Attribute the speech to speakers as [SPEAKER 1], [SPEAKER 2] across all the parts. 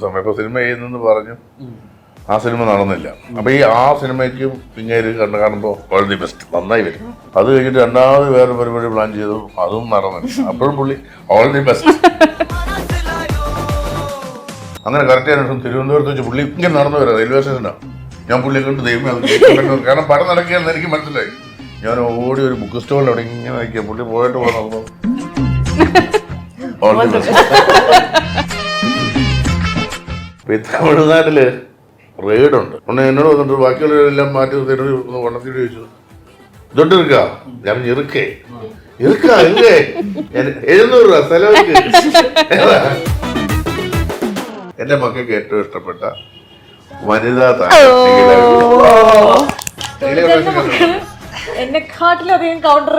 [SPEAKER 1] സമയം സിനിമ ചെയ്യുന്നെന്ന് പറഞ്ഞു. ആ സിനിമ നടന്നില്ല. അപ്പൊ ആ സിനിമയ്ക്കും ഇങ്ങനെ കാണുമ്പോൾ ഓൾ ദി ബെസ്റ്റ്, നന്നായി വരും. അത് കഴിഞ്ഞിട്ട് രണ്ടാമത് വേറെ പരിപാടി പ്ലാൻ ചെയ്തു, അതും നടന്നില്ല. അപ്പോഴും പുള്ളി ഓൾ ദി ബെസ്റ്റ്. അങ്ങനെ കറക്റ്റ് ആയിട്ട് തിരുവനന്തപുരത്ത് വെച്ച് പുള്ളി ഇങ്ങനെ നടന്നു വരാം റെയിൽവേ സ്റ്റേഷനാണ്. ഞാൻ പുള്ളിയെ കൊണ്ട് ദൈവം അത് കാരണം പടം നടക്കുകയാണെന്ന് എനിക്ക് മനസ്സിലായി. ഞാൻ ഓടി ഒരു ബുക്ക് സ്റ്റോളിൽ അവിടെ ഇങ്ങനെ നിൽക്കുക. പുള്ളി പോയിട്ട് നടന്നു. All the best. തമിഴ്നാട്ടില് റെയ്ഡുണ്ട്. എന്നോട് വന്നിട്ട് ബാക്കിയുള്ളവരെല്ലാം മാറ്റി വണ്ണത്തിൽ ചോദിച്ചു, ഇതൊട്ട് ഇരിക്കാ? ഞാൻ ഇറുക്കേ ഇറുക്കാ ഇല്ലേ 700 രൂപ സ്ഥലം. എന്റെ മക്കൾക്ക് ഏറ്റവും ഇഷ്ടപ്പെട്ട വനിതാ
[SPEAKER 2] എന്നെക്കാട്ടിലധികം കൗണ്ടർ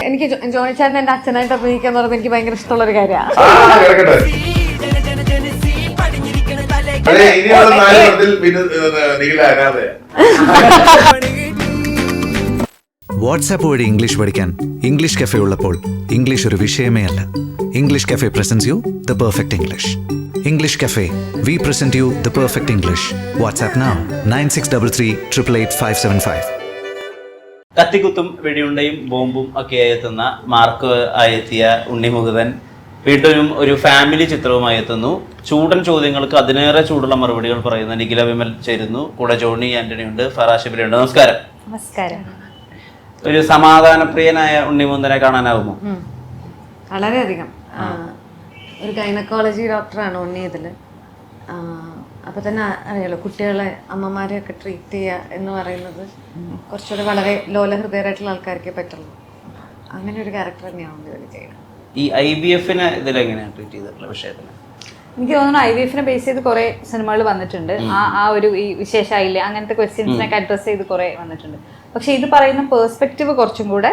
[SPEAKER 2] എനിക്ക് ജോണി ചേട്ടൻ എന്റെ അച്ഛനായിട്ട് അഭിനയിക്കാന്ന് പറയുന്നത് എനിക്ക് ഭയങ്കര ഇഷ്ടമുള്ള ഒരു കാര്യമാണ്.
[SPEAKER 3] വാട്സാപ്പ് വഴി ഇംഗ്ലീഷ് പഠിക്കാൻ ഇംഗ്ലീഷ് കഫേ ഉള്ളപ്പോൾ ഇംഗ്ലീഷ് ഒരു വിഷയമേ അല്ല. English cafe presents you the perfect English. English cafe, we present you the perfect English. WhatsApp now 9633388575.
[SPEAKER 4] കത്തിക്കുത്തും വെടിയുണ്ടയും ബോംബും ഒക്കെ എത്തുന്ന മാർക്ക് ആയെത്തിയ ഉണ്ണിമുകുന്ദൻ വീണ്ടും ഒരു ഫാമിലി ചിത്രവുമായി എത്തുന്നു. ചൂടൻ ചോദ്യങ്ങൾക്ക് അതിനേറെ ചൂടുള്ള മറുപടികൾ പറയുന്ന നിഖില വിമൽ ചേരുന്നു. കൂടെ ജോണി ആന്റണി ഉണ്ട്, ഫറാഷിബിലി ഉണ്ട്. നമസ്കാരം.
[SPEAKER 2] നമസ്കാരം.
[SPEAKER 4] ഒരു സമാധാനപ്രിയനായ ഉണ്ണിമുകുന്ദനെ കാണാനാവുമോ?
[SPEAKER 2] വളരെയധികം. ഒരു ഗൈനക്കോളജി ഡോക്ടറാണ് ഉണ്ണി ഇതില്. അപ്പൊ തന്നെ അറിയാലോ, കുട്ടികളെ അമ്മമാരെയൊക്കെ ട്രീറ്റ് ചെയ്യുക എന്ന് പറയുന്നത് കുറച്ചുകൂടെ വളരെ ലോലഹൃദയരായിട്ടുള്ള ആൾക്കാർക്കേ പറ്റുള്ളൂ. അങ്ങനെ ഒരു ക്യാരക്ടർ തന്നെയാണ് ഇതിൽ ചെയ്യുന്നത്.
[SPEAKER 4] ഈ IVF-നെ ഇതിലെങ്ങനെയാണ് ട്രീറ്റ് ചെയ്തിട്ടുള്ള വിഷയത്തിന്?
[SPEAKER 5] എനിക്ക് തോന്നുന്നു IVF-നെ ബേസ് ചെയ്ത് കുറെ സിനിമകൾ വന്നിട്ടുണ്ട്. ആ ഒരു ഈ വിശേഷമായില്ലേ അങ്ങനത്തെ ക്വസ്റ്റ്യൻസിനൊക്കെ അഡ്രസ് ചെയ്ത് കുറെ വന്നിട്ടുണ്ട്. പക്ഷെ ഇത് പറയുന്ന പേഴ്സ്പെക്റ്റീവ് കുറച്ചും കൂടെ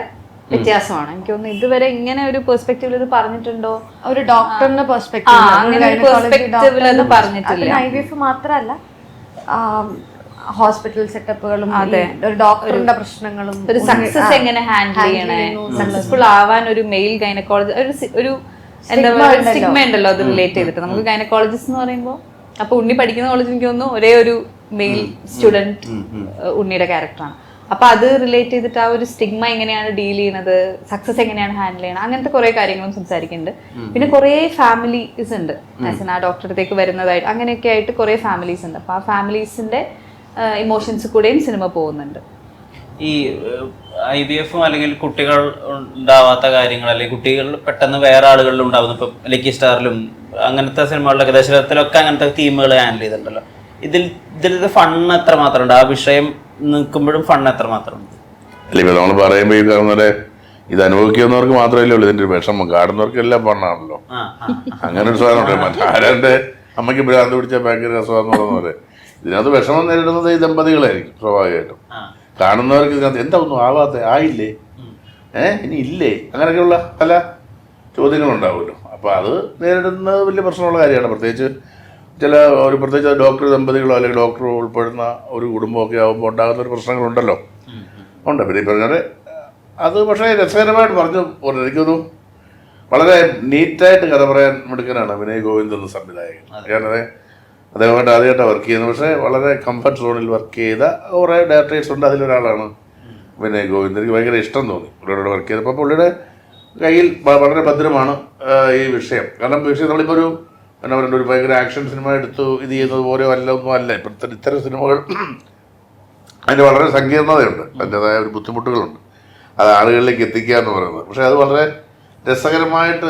[SPEAKER 5] വ്യത്യാസമാണ്. എനിക്ക് തോന്നുന്നു ഇതുവരെ ഇങ്ങനെ ഒരു പെർസ്പെക്റ്റീവിൽ ഇത് പറഞ്ഞിട്ടുണ്ടോ? ഒരു ഡോക്ടറിന്റെ പെർസ്പെക്റ്റീവിൽ പറഞ്ഞിട്ടില്ല.
[SPEAKER 2] IVF മാത്രമല്ല, ഹോസ്പിറ്റൽ സെറ്റപ്പുകളും ഒരു ഡോക്ടറിന്റെ പ്രശ്നങ്ങളും
[SPEAKER 5] ഒരു സക്സസ് എങ്ങനെ ഹാൻഡിൽ ചെയ്യണേ, സക്സസ്ഫുൾ ആവാൻ ഒരു മെയിൽ ഗൈനക്കോളജി ഒരു എന്താ പറയുക സ്റ്റിഗ്മ ഉണ്ടല്ലോ അത് റിലേറ്റ് ചെയ്തിട്ട്. നമുക്ക് ഗൈനക്കോളജിസ്റ്റ് എന്ന് പറയുമ്പോൾ അപ്പൊ ഉണ്ണി പഠിക്കുന്ന കോളേജ് എനിക്ക് തോന്നുന്നു ഒരേ ഒരു മെയിൽ സ്റ്റുഡന്റ് ഉണ്ണിയുടെ ക്യാരക്ടറാണ്. അപ്പൊ അത് റിലേറ്റ് ചെയ്തിട്ട് ആ ഒരു സ്റ്റിഗ്മ എങ്ങനെയാണ് ഡീൽ ചെയ്യുന്നത്, സക്സസ് എങ്ങനെയാണ് ഹാൻഡിൽ ചെയ്യണം, അങ്ങനത്തെ കുറെ കാര്യങ്ങളും സംസാരിക്കുന്നുണ്ട്. പിന്നെ കുറെ ഫാമിലീസ് ഉണ്ട് ആ ഡോക്ടറെ അടുത്തേക്ക് വരുന്നതായിട്ട്, അങ്ങനെയൊക്കെ ആയിട്ട് കുറെ ഫാമിലീസ് ഉണ്ട്. അപ്പൊ ആ ഫാമിലീസിന്റെ ഇമോഷൻസ് കൂടെയും സിനിമ പോകുന്നുണ്ട്.
[SPEAKER 4] ഈ IVF-ഉം അല്ലെങ്കിൽ കുട്ടികൾ ഉണ്ടാവാത്ത കാര്യങ്ങൾ, അല്ലെങ്കിൽ കുട്ടികൾ പെട്ടെന്ന് വേറെ ആളുകളിൽ ഉണ്ടാവുന്നു. ഇപ്പൊ ലക്കി സ്റ്റാറിലും അങ്ങനത്തെ സിനിമകളിലൊക്കെ ദശരഥത്തിലൊക്കെ അങ്ങനത്തെ തീമുകൾ ഹാൻഡിൽ ചെയ്തിട്ടുണ്ടല്ലോ. ഇതിലത്തെ ഫണ്ണ് എത്ര മാത്രം ഉണ്ട്? ആ വിഷയം നിൽക്കുമ്പോഴും ഫണ്ണ് എത്ര മാത്രം ഉണ്ട്?
[SPEAKER 1] അല്ല, ഇപ്പൊ നമ്മൾ പറയുമ്പോ ഈ കാണുന്നവരെ ഇത് അനുഭവിക്കുന്നവർക്ക് മാത്രമല്ലേ ഉള്ളൂ ഇതിന്റെ ഒരു വിഷമം. കാണുന്നവർക്ക് എല്ലാം ഫണ്ണാണല്ലോ. അങ്ങനെ ഒരു സാധനം ഉണ്ട്. മറ്റാരുടെ അമ്മയ്ക്ക് ഭ്രാന്ത് പിടിച്ച ഭയങ്കര രസമാന്ന് പറയുന്നവരെ ഇതിനകത്ത് വിഷമം നേരിടുന്നത് ഈ ദമ്പതികളായിരിക്കും സ്വാഭാവികമായിട്ടും. കാണുന്നവർക്ക് ഇതിനകത്ത് എന്താ ഒന്നും ആവാത്ത ആയില്ലേ, ഇനി ഇല്ലേ, അങ്ങനെയൊക്കെയുള്ള പല ചോദ്യങ്ങളുണ്ടാവുമല്ലോ. അപ്പോൾ അത് നേരിടുന്നത് വലിയ പ്രശ്നമുള്ള കാര്യമാണ്. പ്രത്യേകിച്ച് ഡോക്ടർ ദമ്പതികളോ അല്ലെങ്കിൽ ഡോക്ടർ ഉൾപ്പെടുന്ന ഒരു കുടുംബമൊക്കെ ആകുമ്പോൾ ഉണ്ടാകുന്ന ഒരു പ്രശ്നങ്ങളുണ്ടല്ലോ. ഉണ്ട്. പിന്നെ ഈ പറഞ്ഞാൽ അത് പക്ഷേ രസകരമായിട്ട് പറഞ്ഞു. എനിക്കൊന്നും വളരെ നീറ്റായിട്ട് കഥ പറയാൻ മിടുക്കനാണ് വിനയ് ഗോവിന്ദ് എന്ന സംവിധായകൻ. ഞാനത് അദ്ദേഹമായിട്ട് ആദ്യമായിട്ടാണ് വർക്ക് ചെയ്യുന്നത്. പക്ഷേ വളരെ കംഫർട്ട് സോണിൽ വർക്ക് ചെയ്ത കുറേ ഡയറക്ടേഴ്സ് ഉണ്ട്. അതിലൊരാളാണ് വിനയ് ഗോവിന്ദ്. എനിക്ക് ഭയങ്കര ഇഷ്ടം തോന്നി പുള്ളിയോട് വർക്ക് ചെയ്തപ്പോൾ. പുള്ളിയുടെ കയ്യിൽ വളരെ ഭദ്രമാണ് ഈ വിഷയം. കാരണം വിഷയം നമ്മളിപ്പോൾ ഒരു എന്നാ പറയുക, ഒരു ഭയങ്കര ആക്ഷൻ സിനിമ എടുത്തു ഇത് ചെയ്യുന്നത് പോലെ ഒന്നും അല്ല. ഇപ്പോഴത്തെ ഇത്തരം സിനിമകൾ അതിന് വളരെ സങ്കീർണതയുണ്ട്, അതിൻ്റെതായ ഒരു ബുദ്ധിമുട്ടുകളുണ്ട് അത് ആളുകളിലേക്ക് എത്തിക്കുക എന്ന് പറയുന്നത്. പക്ഷേ അത് വളരെ രസകരമായിട്ട്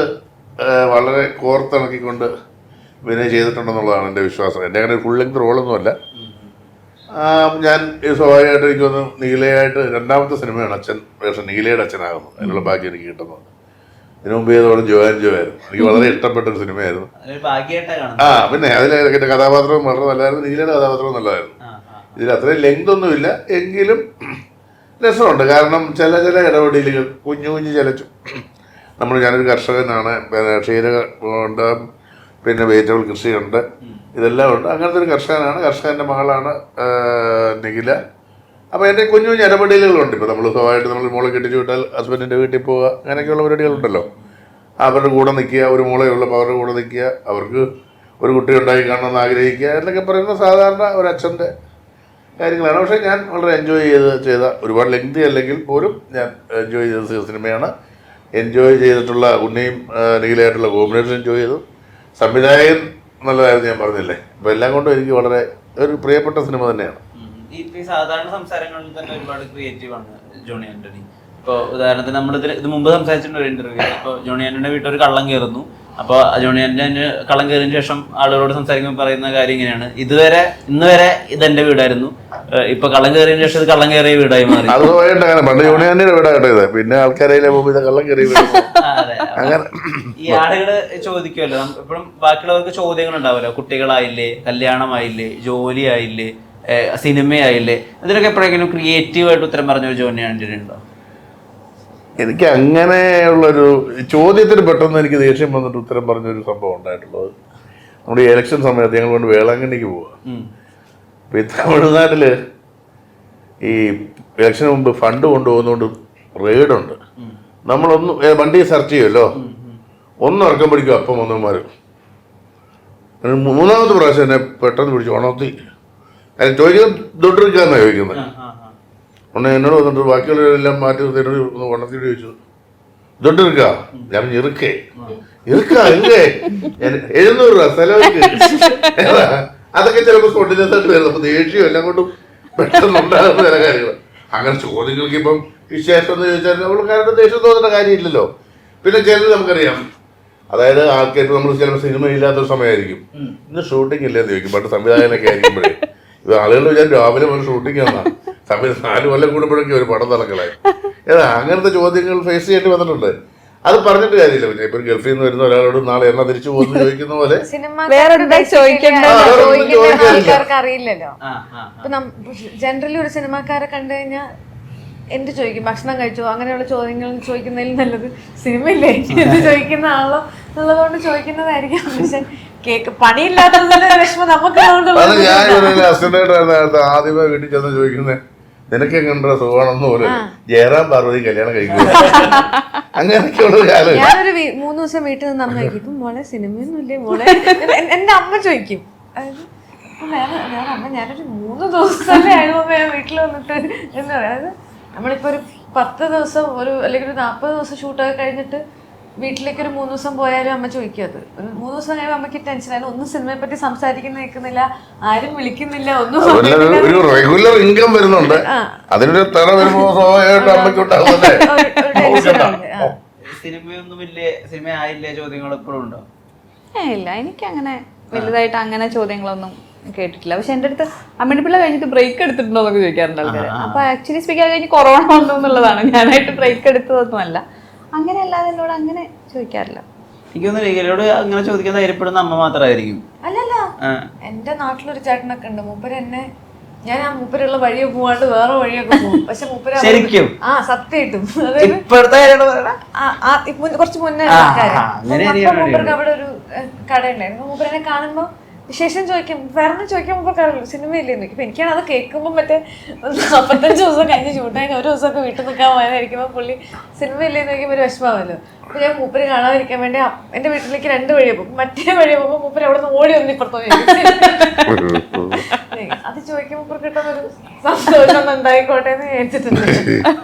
[SPEAKER 1] വളരെ കോർത്തിണക്കിക്കൊണ്ട് വിനയ് ചെയ്തിട്ടുണ്ടെന്നുള്ളതാണ് എൻ്റെ വിശ്വാസം. എൻ്റെ അങ്ങനെ ഫുൾ ലെങ്ത് റോളൊന്നുമല്ല. ഞാൻ സ്വാഭാവികമായിട്ട് എനിക്കൊന്ന് നീലയായിട്ട് രണ്ടാമത്തെ സിനിമയാണ് അച്ഛൻ വേഷം, നീലയുടെ അച്ഛനാകുന്നത്. അതിനുള്ള ഭാഗ്യം എനിക്ക് കിട്ടുന്നത്. ഇതിനു മുമ്പ് ചെയ്തോളം ജോയായിരുന്നു. എനിക്ക് വളരെ ഇഷ്ടപ്പെട്ട ഒരു സിനിമയായിരുന്നു. പിന്നെ അതിൽ എൻ്റെ കഥാപാത്രവും വളരെ നല്ലതായിരുന്നു, നീലയുടെ കഥാപാത്രവും നല്ലതായിരുന്നു. ഇതിൽ അത്രയും ലെങ്ത് ഒന്നുമില്ല, എങ്കിലും രസമുണ്ട്. കാരണം ചില ഇടപെടലുകൾ കുഞ്ഞു ഞാനൊരു കർഷകനാണ്, ക്ഷീരമുണ്ട്, പിന്നെ വെജിറ്റബിൾ കൃഷിയുണ്ട്, ഇതെല്ലാം ഉണ്ട്. അങ്ങനത്തെ ഒരു കർഷകനാണ്. കർഷകൻ്റെ മകളാണ് നിഖില. അപ്പോൾ എൻ്റെ കുഞ്ഞു കുഞ്ഞു ഇടപെടലുകളുണ്ട്. ഇപ്പോൾ നമ്മൾ സ്വാഭാവികമായിട്ട് നമ്മൾ മോളെ കെട്ടിച്ചു വിട്ടാൽ ഹസ്ബൻഡിൻ്റെ വീട്ടിൽ പോവുക, അങ്ങനെയൊക്കെയുള്ള പരിപാടികളുണ്ടല്ലോ. അവരുടെ കൂടെ നിൽക്കുക, ഒരു മോളേ ഉള്ളപ്പോൾ അവരുടെ കൂടെ നിൽക്കുക, അവർക്ക് ഒരു കുട്ടി ഉണ്ടായി കാണണമെന്ന് ആഗ്രഹിക്കുക എന്നൊക്കെ പറയുന്ന സാധാരണ ഒരു അച്ഛൻ്റെ കാര്യങ്ങളാണ്. പക്ഷേ ഞാൻ വളരെ എൻജോയ് ചെയ്ത ഒരുപാട് ലെങ്തി അല്ലെങ്കിൽ പോലും ഞാൻ എൻജോയ് ചെയ്ത സിനിമയാണ്. എൻജോയ് ചെയ്തിട്ടുള്ള ഉണ്ണിയും നീലയായിട്ടുള്ള കോമ്പിനേഷൻ എൻജോയ് ചെയ്തു. സംവിധായകൻ നല്ലതായിരുന്നു, ഞാൻ പറഞ്ഞില്ലേ. അപ്പോൾ എല്ലാം കൊണ്ടും എനിക്ക് വളരെ ഒരു പ്രിയപ്പെട്ട സിനിമ തന്നെയാണ്.
[SPEAKER 4] ഈ സാധാരണ സംസാരങ്ങളിൽ തന്നെ ഒരുപാട് ക്രിയേറ്റീവ് ആണ് ജോണി ആന്റണി. ഇപ്പോൾ ഉദാഹരണത്തിന് നമ്മളിത് മുമ്പ് സംസാരിച്ചിട്ടുണ്ട് ഒരു ഇന്റർവ്യൂ. ഇപ്പോൾ ജോണി ആന്റണിയുടെ വീട്ടിൽ ഒരു കള്ളം കയറുന്നു. അപ്പോൾ ജോണി ആന്റണി കള്ളം കയറിയതിന് ശേഷം ആളുകളോട് സംസാരിക്കുമ്പോൾ പറയുന്ന കാര്യം ഇങ്ങനെയാണ്: ഇന്ന് വരെ ഇതെന്റെ വീടായിരുന്നു, ഇപ്പൊ കള്ളം കയറിയതിന് ശേഷം ഇത് കള്ളം കയറിയ വീടായി മാറി.
[SPEAKER 1] അത് അങ്ങനെ പണ്ട് ജോണി ആന്റണിയുടെ വീടാകട്ടെ ഇത്, പിന്നെ ആൾക്കാരെ കള്ളം കയറിയ വീട്. അങ്ങനെ
[SPEAKER 4] ഈ ആളുകള് ചോദിക്കുമല്ലോ, എപ്പോഴും ബാക്കിയുള്ളവർക്ക് ചോദ്യങ്ങൾ ഉണ്ടാവുമല്ലോ. കുട്ടികളായില്ലേ, കല്യാണമായില്ലേ, ജോലിയായില്ലേ, സിനിമയായില്ലേ, ഇതിനൊക്കെ എപ്പോഴെങ്കിലും ക്രിയേറ്റീവായിട്ട് ഉത്തരം പറഞ്ഞ ഒരു ജോണി ആന്റണി ഉണ്ടോ?
[SPEAKER 1] എനിക്ക് അങ്ങനെയുള്ളൊരു ചോദ്യത്തിന് പെട്ടെന്ന് എനിക്ക് ദേഷ്യം വന്നിട്ട് ഉത്തരം പറഞ്ഞൊരു സംഭവം ഉണ്ടായിട്ടുള്ളത് നമ്മുടെ ഈ ഇലക്ഷൻ സമയത്ത് ഞങ്ങൾ കൊണ്ട് വേളാങ്കണ്ണിക്ക് പോവുക. അപ്പോൾ ഈ തമിഴ്നാട്ടിൽ ഈ ഇലക്ഷന് മുമ്പ് ഫണ്ട് കൊണ്ടുപോകുന്നതുകൊണ്ട് റെയ്ഡുണ്ട്. നമ്മളൊന്ന് വണ്ടി സെർച്ച് ചെയ്യുമല്ലോ, ഒന്ന് ഇറക്കം പിടിക്കും, അപ്പം ഒന്നന്മാർ. മൂന്നാമത്തെ പ്രാവശ്യം എന്നെ പെട്ടെന്ന് പിടിച്ചു ഉണർത്തി. അതിന് ചോദിക്കുന്നത് ദൊട്ടിരിക്കാന്നാണ് ചോദിക്കുന്നത്. ഉടനെ എന്നോട് വന്നിട്ട് ബാക്കിയുള്ളവരെല്ലാം മാറ്റി ഒന്ന് ഉണർത്തിയിട്ട് ചോദിച്ചു, ഇതൊട്ട് ഇരിക്കാ? ഞാൻ ഇറുക്കേ ഇല്ലേ 700 രൂപ സ്ഥലമൊക്കെ. അതൊക്കെ ചിലപ്പോൾ സ്പോണ്ടിന്യൂസ് ആയിട്ട് വരുന്നത്. അപ്പോൾ ദേഷ്യം എല്ലാം കൊണ്ടും പെട്ടെന്ന് ഉണ്ടാകുന്ന ചില കാര്യങ്ങൾ. അങ്ങനെ ചോദ്യങ്ങൾക്ക് ഇപ്പം വിശേഷം എന്ന് ചോദിച്ചാൽ നമ്മൾക്കാരുടെ ദേഷ്യം തോന്നേണ്ട കാര്യമില്ലല്ലോ. പിന്നെ ചിലത് നമുക്കറിയാം, അതായത് ആൾക്കാർക്ക് നമ്മൾ ചിലപ്പോൾ സിനിമ ഇല്ലാത്തൊരു സമയമായിരിക്കും, ഇന്ന് ഷൂട്ടിംഗ് ഇല്ലെന്ന് ചോദിക്കും. പണ്ട് സംവിധായകനൊക്കെ ആയിരിക്കുമ്പോഴേ ഇത് ആളുകൾ വിചാരിച്ചു രാവിലെ മുതൽ ഷൂട്ടിംഗ് ആണെന്നാണ്. സമയം 4 കൊല്ലം കൂടുമ്പോഴൊക്കെ ഒരു പടം നടക്കലായി. അങ്ങനത്തെ ചോദ്യങ്ങൾ ഫേസ് ചെയ്യേണ്ടി വന്നിട്ടുണ്ട്. അത് പറഞ്ഞിട്ട് കാര്യമില്ല. പിന്നെ ഇപ്പൊ ഗൾഫിൽ നിന്ന് വരുന്ന ഒരാളോട് നാളെ എണ്ണ തിരിച്ചു പോകുന്നു ചോദിക്കുന്ന പോലെ
[SPEAKER 2] ആൾക്കാർക്ക് അറിയില്ലല്ലോ. ഇപ്പൊ ജനറലി ഒരു സിനിമാക്കാരെ കണ്ടു കഴിഞ്ഞാൽ എന്ത് ചോദിക്കും, ഭക്ഷണം കഴിച്ചോ, അങ്ങനെയുള്ള ചോദ്യങ്ങൾ ചോദിക്കുന്നതിൽ നല്ലത് സിനിമയില്ലേ എന്ന് ചോദിക്കുന്ന ആളോ എന്നുള്ളതുകൊണ്ട് ചോദിക്കുന്നതായിരിക്കും. പക്ഷെ പണിയില്ലാത്തതിന്റെ വിഷമം നമുക്ക്
[SPEAKER 1] ആദ്യമേ വീട്ടിൽ ചെന്ന് ചോദിക്കുന്നത് നിനക്ക് എങ്ങനെ സുഖമാണെന്ന് പോലെ ജയറാം പാർവതി കല്യാണം കഴിക്കുന്നത് അങ്ങനെയൊക്കെയുള്ള കാലം.
[SPEAKER 2] ഞാനൊരു 3 ദിവസം വീട്ടിൽ നിന്ന് അമ്മ ചോദിക്കും, മോളെ സിനിമയൊന്നും ഇല്ലേ മോളെ, എന്റെ അമ്മ ചോദിക്കും. അതായത് അമ്മ ഞാനൊരു 3 ദിവസമല്ലേ ആയുമേ വീട്ടിൽ വന്നിട്ട് എന്ന് പറയാം. അതായത് നമ്മളിപ്പോ ഒരു 10 ദിവസം അല്ലെങ്കിൽ ഒരു 40 ദിവസം ഷൂട്ടൊക്കെ കഴിഞ്ഞിട്ട് വീട്ടിലേക്ക് ഒരു 3 ദിവസം പോയാലും അമ്മ ചോദിക്കും. അത് ഒരു 3 ദിവസം കഴിയുമ്പോൾ അമ്മയ്ക്ക് ടെൻഷനാണ്. ഒന്നും സിനിമയെ പറ്റി സംസാരിക്കുന്ന നിൽക്കുന്നില്ല, ആരും വിളിക്കുന്നില്ല, ഒന്നും
[SPEAKER 1] ഒരു റെഗുലർ ഇൻകം വരുന്നുണ്ട്. അതിനൊരു തട വരുമ്പോ സ്വാഭാവികമായിട്ട് അമ്മയ്ക്ക് ഉണ്ടാകുന്നല്ലേ.
[SPEAKER 4] സിനിമയൊന്നും സിനിമ ആയില്ലേ ചോദ്യങ്ങൾ എപ്പോഴും ഉണ്ടോ?
[SPEAKER 5] ഇല്ല, എനിക്ക് അങ്ങനെ വലുതായിട്ട് അങ്ങനെ ചോദ്യങ്ങളൊന്നും കേട്ടിട്ടില്ല. പക്ഷെ എന്റെ അടുത്ത് അമ്മയുടെ പിള്ള കഴിഞ്ഞിട്ട് ബ്രേക്ക് എടുത്തിട്ടുണ്ടോ എന്നൊക്കെ ചോദിക്കാറുണ്ട് ആൾക്കാർ. അപ്പൊ ആക്ച്വലി സ്പീക്കർ കഴിഞ്ഞ് കൊറോണ വന്നു എന്നുള്ളതാണ്, ഞാനായിട്ട് ബ്രേക്ക് എടുത്തതൊന്നുമല്ല. അങ്ങനെ അല്ലാതെ എന്നോട് അങ്ങനെ ചോദിക്കാറില്ല.
[SPEAKER 4] എനിക്ക് തോന്നുന്നു അങ്ങനെ ചോദിക്കാൻ ധൈര്യപ്പെടുന്ന അമ്മ മാത്രമായിരിക്കും.
[SPEAKER 2] അല്ലല്ല, എന്റെ നാട്ടിലൊരു ചേട്ടനൊക്കെ ഉണ്ട്. മൂപ്പര് എന്നെ ഞാൻ ആ മൂപ്പരുള്ള വഴിയെ പോവാണ്ട് വേറെ വഴിയൊക്കെ പോകും. പക്ഷെ മൂപ്പര്
[SPEAKER 4] ശരിക്കും
[SPEAKER 2] സത്യമായിട്ടും കുറച്ച് മുന്നേ മൂപ്പർക്ക് അവിടെ ഒരു കട ഉണ്ടായിരുന്നു. മൂപ്പരെന്നെ കാണുമ്പോ വിശേഷം ചോദിക്കും, വേറെ ചോദിക്കാൻ മുമ്പ് അറിയില്ല സിനിമയില്ലേ നോക്കി. അപ്പൊ എനിക്കാണ് അത് കേൾക്കുമ്പോൾ മറ്റേ 45 ദിവസം കഴിഞ്ഞ് ഷൂട്ടായി ഒരു ദിവസമൊക്കെ വീട്ടിൽ നിൽക്കാൻ പോയതായിരിക്കുമ്പോൾ പുള്ളി സിനിമയില്ലേ നോക്കിയപ്പോൾ ഒരു വിഷമമല്ലോ. അപ്പൊ ഞാൻ മൂപ്പര് കാണാതിരിക്കാൻ വേണ്ടി എന്റെ വീട്ടിലേക്ക് 2 വഴി പോകും. മറ്റേ വഴി പോകുമ്പോൾ മൂപ്പര് അവിടെ നിന്ന് ഓടി വന്ന് ഇപ്പുറത്തോ അത് ചോദിക്കുമ്പോൾ മൂപ്പർ കിട്ടുന്നൊരു സന്തോഷം ഉണ്ടായിക്കോട്ടെ എന്ന് വിചാരിച്ചിട്ടുണ്ട്.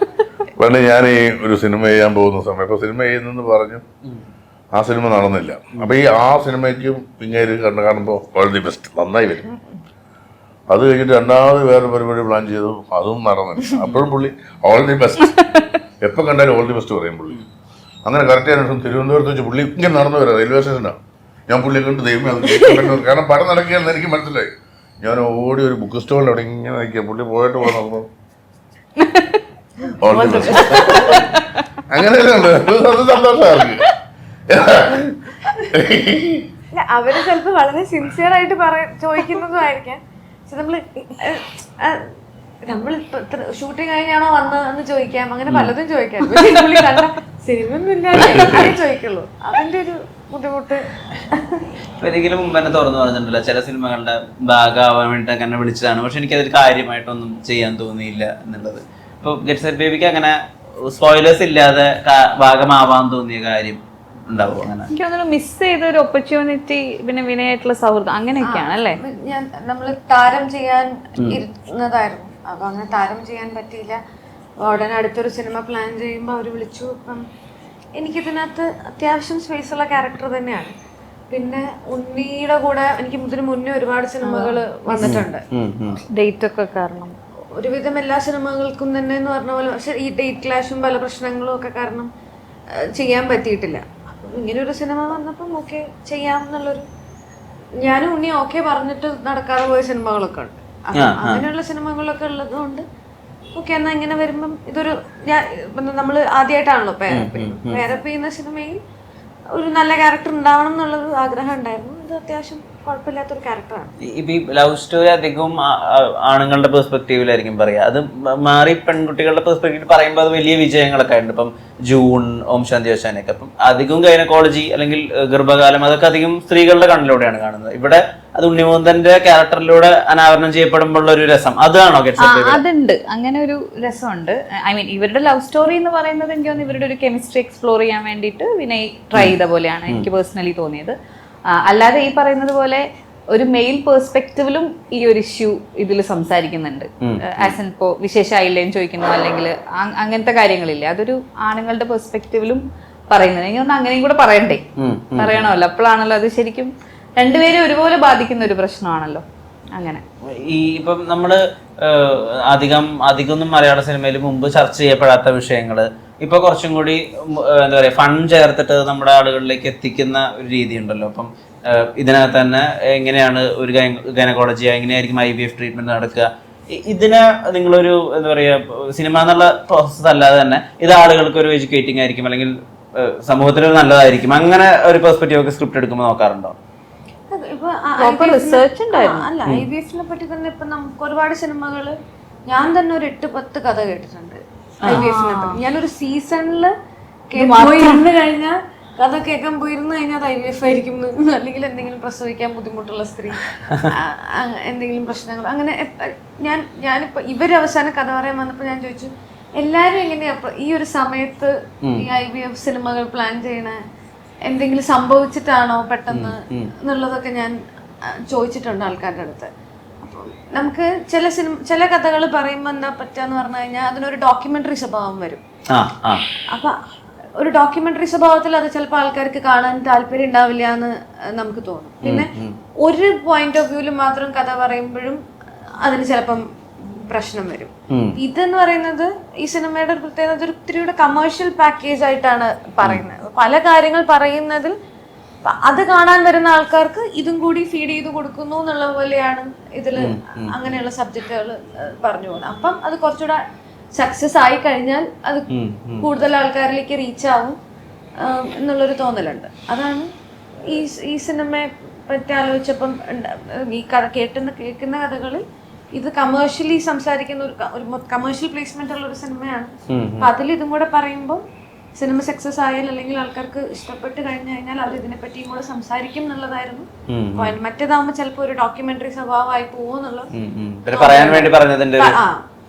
[SPEAKER 1] പണ്ട് ഞാൻ ഈ ഒരു സിനിമ ചെയ്യാൻ പോകുന്ന സമയം ഇപ്പൊ സിനിമ ചെയ്യുന്നെന്ന് പറഞ്ഞു, ആ സിനിമ നടന്നില്ല. അപ്പൊ ആ സിനിമയ്ക്കും ഇങ്ങനെ കാണുമ്പോൾ ഓൾ ദി ബെസ്റ്റ്, നന്നായി വരും. അത് കഴിഞ്ഞിട്ട് രണ്ടാമത് വേറെ പരിപാടി പ്ലാൻ ചെയ്തു, അതും നടന്നില്ല. അപ്പോഴും പുള്ളി ഓൾ ദി ബെസ്റ്റ്, എപ്പോൾ കണ്ടാലും ഓൾ ദി ബെസ്റ്റ് പറയും പുള്ളി. അങ്ങനെ കറക്റ്റ് ആയിട്ട് തിരുവനന്തപുരത്ത് വെച്ച് പുള്ളി ഇങ്ങനെ നടന്നു വരാം, റെയിൽവേ സ്റ്റേഷനാണ്. ഞാൻ പുള്ളിയെ കണ്ട് ദൈവം കാരണം പടം നടക്കുകയാണെന്ന് എനിക്ക് മനസ്സിലായി. ഞാൻ ഓടി ഒരു ബുക്ക് സ്റ്റോളിൽ അവിടെ ഇങ്ങനെ നിൽക്കുക, പുള്ളി പോയിട്ട് പോകുന്നു ഓൾ ദി ബെസ്റ്റ്. അങ്ങനെയല്ലേ ഉണ്ട്, അത് സന്തോഷമാണ്.
[SPEAKER 2] അവര് ചിലപ്പോ വളരെ സിൻസിയർ ആയിട്ട് ചോദിക്കുന്നതും ആയിരിക്കാം. പക്ഷെ നമ്മളിപ്പോ ഷൂട്ടിങ് കഴിഞ്ഞാണോ വന്നതെന്ന് ചോദിക്കാം, അങ്ങനെ പലതും ചോദിക്കാം. പുള്ളി കണ്ട സിനിമയൊന്നും ഇല്ലാതെ ചോദിക്കുള്ളൂ, അതിന്റെ ഒരു ബുദ്ധിമുട്ട്.
[SPEAKER 4] ഒരിക്കലും മുമ്പ് തന്നെ തുറന്നു പറഞ്ഞിട്ടുണ്ടല്ലോ, ചില സിനിമകളുടെ ഭാഗമാവാൻ വേണ്ടിട്ട് അങ്ങനെ വിളിച്ചതാണ്, പക്ഷെ എനിക്കതൊരു കാര്യമായിട്ടൊന്നും ചെയ്യാൻ തോന്നിയില്ല എന്നുള്ളത്. ഇപ്പൊ ഗെറ്റ് സെറ്റ് ബേബിക്ക് അങ്ങനെ സ്പോയിലേഴ്സ് ഇല്ലാതെ ഭാഗമാവാൻ തോന്നിയ കാര്യം ഉണ്ടാവും അങ്ങനെ?
[SPEAKER 5] എനിക്ക് തോന്നുന്നു മിസ് ചെയ്ത ഒരു ഓപ്പർച്യൂണിറ്റി, പിന്നെ വിനയായിട്ടുള്ള സൗഹൃദം അങ്ങനെയൊക്കെയാണ് അല്ലേ?
[SPEAKER 2] നമ്മൾ താരം ചെയ്യാൻ ഇരുന്നതായിരുന്നു, അപ്പൊ അങ്ങനെ താരം ചെയ്യാൻ പറ്റിയില്ല. ഉടനെ അടുത്തൊരു സിനിമ പ്ലാൻ ചെയ്യുമ്പോൾ അവർ വിളിച്ചു. അപ്പം എനിക്കിതിനകത്ത് അത്യാവശ്യം സ്പേസ് ഉള്ള ക്യാരക്ടർ തന്നെയാണ്. പിന്നെ ഉണ്ണിയുടെ കൂടെ എനിക്ക് ഇതിന് മുന്നേ ഒരുപാട് സിനിമകൾ വന്നിട്ടുണ്ട്,
[SPEAKER 5] ഡേറ്റ് ഒക്കെ കാരണം
[SPEAKER 2] ഒരുവിധം എല്ലാ സിനിമകൾക്കും തന്നെ എന്ന് പറഞ്ഞ പോലെ. പക്ഷെ ഈ ഡേറ്റ് ക്ലാഷും പല പ്രശ്നങ്ങളും ഒക്കെ കാരണം ചെയ്യാൻ പറ്റിയിട്ടില്ല. അപ്പം ഇങ്ങനെ ഒരു സിനിമ വന്നപ്പം ഓക്കെ ചെയ്യാമെന്നുള്ളൊരു, ഞാനും ഉണ്ണി ഓക്കെ പറഞ്ഞിട്ട് നടക്കാതെ പോയ സിനിമകളൊക്കെ ഉണ്ട്. അങ്ങനെയുള്ള സിനിമകളൊക്കെ ഉള്ളത് കൊണ്ട് ഓക്കെ എന്നാൽ ഇങ്ങനെ വരുമ്പം ഇതൊരു നമ്മൾ ആദ്യമായിട്ടാണല്ലോ പേരപ്പ് ചെയ്യുന്ന സിനിമയിൽ ഒരു നല്ല ക്യാരക്ടർ ഉണ്ടാവണം എന്നുള്ളൊരു ആഗ്രഹം ഉണ്ടായിരുന്നു. ഇത് അത്യാവശ്യം കുഴപ്പമില്ലാത്തൊരു ക്യാരക്ടറാണ്.
[SPEAKER 4] ഇപ്പൊ ഈ ലവ് സ്റ്റോറി അധികവും ആണുങ്ങളുടെ പെർസ്പെക്റ്റീവിലായിരിക്കും പറയാ, അത് മാറി പെൺകുട്ടികളുടെ പെർസ്പെക്റ്റീവ് പറയുമ്പോൾ അത് വലിയ വിജയങ്ങളൊക്കെ ഉണ്ട്. ഇപ്പം ജൂൺ, ഓം ശാന്തി ഓശാനൊക്കെ. അപ്പം അധികം ഗൈനക്കോളജി അല്ലെങ്കിൽ ഗർഭകാലം അതൊക്കെ അധികം സ്ത്രീകളുടെ കണ്ണിലൂടെയാണ് കാണുന്നത്. ഇവിടെ അത് ഉണ്ണിമുകുന്ദന്റെ ക്യാരക്ടറിലൂടെ അനാവരണം ചെയ്യപ്പെടുമ്പോൾ ഒരു രസം അതാണോ?
[SPEAKER 5] അതുണ്ട്, അങ്ങനെ ഒരു രസമുണ്ട്. ഐ മീൻ ഇവരുടെ ലവ് സ്റ്റോറി എന്ന് പറയുന്നത് എനിക്ക് തോന്നുന്നു ഇവരുടെ ഒരു കെമിസ്ട്രി എക്സ്പ്ലോർ ചെയ്യാൻ വേണ്ടിയിട്ട് വിനയ് ട്രൈ ചെയ്ത പോലെയാണ് എനിക്ക് പേഴ്സണലി തോന്നിയത്. അല്ലാതെ ഈ പറയുന്നത് പോലെ ഒരു മെയിൽ പേഴ്സ്പെക്റ്റീവിലും ഈ ഒരു ഇഷ്യൂ ഇതിൽ സംസാരിക്കുന്നുണ്ട്. ആസ് എൻ ഇപ്പോൾ വിശേഷമായില്ലേന്ന് ചോദിക്കുന്നു, അല്ലെങ്കിൽ അങ്ങനത്തെ കാര്യങ്ങളില്ലേ, അതൊരു ആണുങ്ങളുടെ പെർസ്പെക്റ്റീവിലും പറയുന്നത്. എനിക്ക് തോന്നുന്നു അങ്ങനെയും കൂടെ പറയണമല്ലോ, അപ്പോഴാണല്ലോ അത് ശരിക്കും രണ്ടുപേരും ഒരുപോലെ ബാധിക്കുന്ന ഒരു പ്രശ്നമാണല്ലോ. അങ്ങനെ
[SPEAKER 4] ഈ ഇപ്പം നമ്മള് അധികമൊന്നും മലയാള സിനിമയിൽ മുമ്പ് ചർച്ച ചെയ്യപ്പെടാത്ത വിഷയങ്ങള് ഇപ്പൊ കുറച്ചും കൂടി എന്താ പറയാ ഫൺ ചേർത്തിട്ട് നമ്മുടെ ആളുകളിലേക്ക് എത്തിക്കുന്ന ഒരു രീതി ഉണ്ടല്ലോ. അപ്പം ഇതിനകത്ത് തന്നെ എങ്ങനെയാണ് ഒരു ഗൈനക്കോളജി, എങ്ങനെയായിരിക്കും IVF ട്രീറ്റ്മെന്റ് നടക്കുക, ഇതിനെ നിങ്ങളൊരു എന്താ പറയാ സിനിമ എന്നുള്ള പ്രോസസ് അല്ലാതെ തന്നെ ഇത് ആളുകൾക്ക് ഒരു എഡ്യൂക്കേറ്റിംഗ് ആയിരിക്കും, അല്ലെങ്കിൽ സമൂഹത്തിന് നല്ലതായിരിക്കും, അങ്ങനെ ഒരു പെർസ്പെക്റ്റീവ് ഒക്കെ സ്ക്രിപ്റ്റ് എടുക്കുമ്പോൾ നോക്കാറുണ്ടോ?
[SPEAKER 2] അല്ല, IVF-നെ പറ്റി തന്നെ ഇപ്പൊ നമുക്ക് ഒരുപാട് സിനിമകള്, ഞാൻ തന്നെ ഒരു 8-10 കഥ കേട്ടിട്ടുണ്ട് IVF-നെ പറ്റി. ഞാനൊരു സീസണില് ഇരുന്ന് കഴിഞ്ഞാൽ കഥ കേൾക്കാൻ പോയിരുന്നു കഴിഞ്ഞാൽ അത് IVF ആയിരിക്കും, അല്ലെങ്കിൽ എന്തെങ്കിലും പ്രസവിക്കാൻ ബുദ്ധിമുട്ടുള്ള സ്ത്രീ, എന്തെങ്കിലും പ്രശ്നങ്ങൾ, അങ്ങനെ. ഞാനിപ്പോ ഇവര് അവസാനം കഥ പറയാൻ വന്നപ്പോ ഞാൻ ചോദിച്ചു, എല്ലാരും എങ്ങനെയാ ഈ ഒരു സമയത്ത് ഈ IVF സിനിമകൾ പ്ലാൻ ചെയ്യണേ, എന്തെങ്കിലും സംഭവിച്ചിട്ടാണോ പെട്ടെന്ന് എന്നുള്ളതൊക്കെ ഞാൻ ചോദിച്ചിട്ടുണ്ട് ആൾക്കാരുടെ അടുത്ത്. അപ്പം നമുക്ക് ചില കഥകൾ പറയുമ്പോൾ എന്താ പറ്റാന്ന് പറഞ്ഞു കഴിഞ്ഞാൽ അതിനൊരു ഡോക്യുമെന്ററി സ്വഭാവം വരും. അപ്പൊ ഒരു ഡോക്യുമെന്ററി സ്വഭാവത്തിൽ അത് ചിലപ്പോൾ ആൾക്കാർക്ക് കാണാൻ താല്പര്യം ഉണ്ടാവില്ല എന്ന് നമുക്ക് തോന്നും. പിന്നെ ഒരു പോയിന്റ് ഓഫ് വ്യൂവിൽ മാത്രം കഥ പറയുമ്പോഴും അതിന് ചിലപ്പം പ്രശ്നം വരും. ഇതെന്ന് പറയുന്നത് ഈ സിനിമയുടെ ഒരു പ്രത്യേകത, ഒരു ഇത്തിരിയുടെ കമേഴ്ഷ്യൽ പാക്കേജ് ആയിട്ടാണ് പറയുന്നത്. പല കാര്യങ്ങൾ പറയുന്നതിൽ അത് കാണാൻ വരുന്ന ആൾക്കാർക്ക് ഇതും കൂടി ഫീഡ് ചെയ്ത് കൊടുക്കുന്നു എന്നുള്ള പോലെയാണ് ഇതില് അങ്ങനെയുള്ള സബ്ജക്റ്റുകൾ പറഞ്ഞു പോകുന്നത്. അപ്പം അത് കുറച്ചുകൂടെ സക്സസ് ആയി കഴിഞ്ഞാൽ അത് കൂടുതൽ ആൾക്കാരിലേക്ക് റീച്ച് ആവും എന്നുള്ളൊരു തോന്നലുണ്ട്. അതാണ് ഈ സിനിമയെ പറ്റി ആലോചിച്ചപ്പം ഈ കേൾക്കുന്ന കഥകളിൽ ഇത് കമേഴ്ഷ്യലി സംസാരിക്കുന്ന ഒരു കമേഴ്ഷ്യൽ പ്ലേസ്മെന്റ് ഉള്ള ഒരു സിനിമയാണ്. അപ്പൊ അതിൽ ഇതും കൂടെ പറയുമ്പോൾ സിനിമ സക്സസ് ആയാൽ അല്ലെങ്കിൽ ആൾക്കാർക്ക് ഇഷ്ടപ്പെട്ട് കഴിഞ്ഞാൽ അവർ ഇതിനെ പറ്റിയും കൂടെ സംസാരിക്കും എന്നുള്ളതായിരുന്നു. മറ്റേതാവുമ്പോ ചിലപ്പോ ഒരു ഡോക്യുമെന്ററി സ്വഭാവമായി പോകുന്നുള്ളത്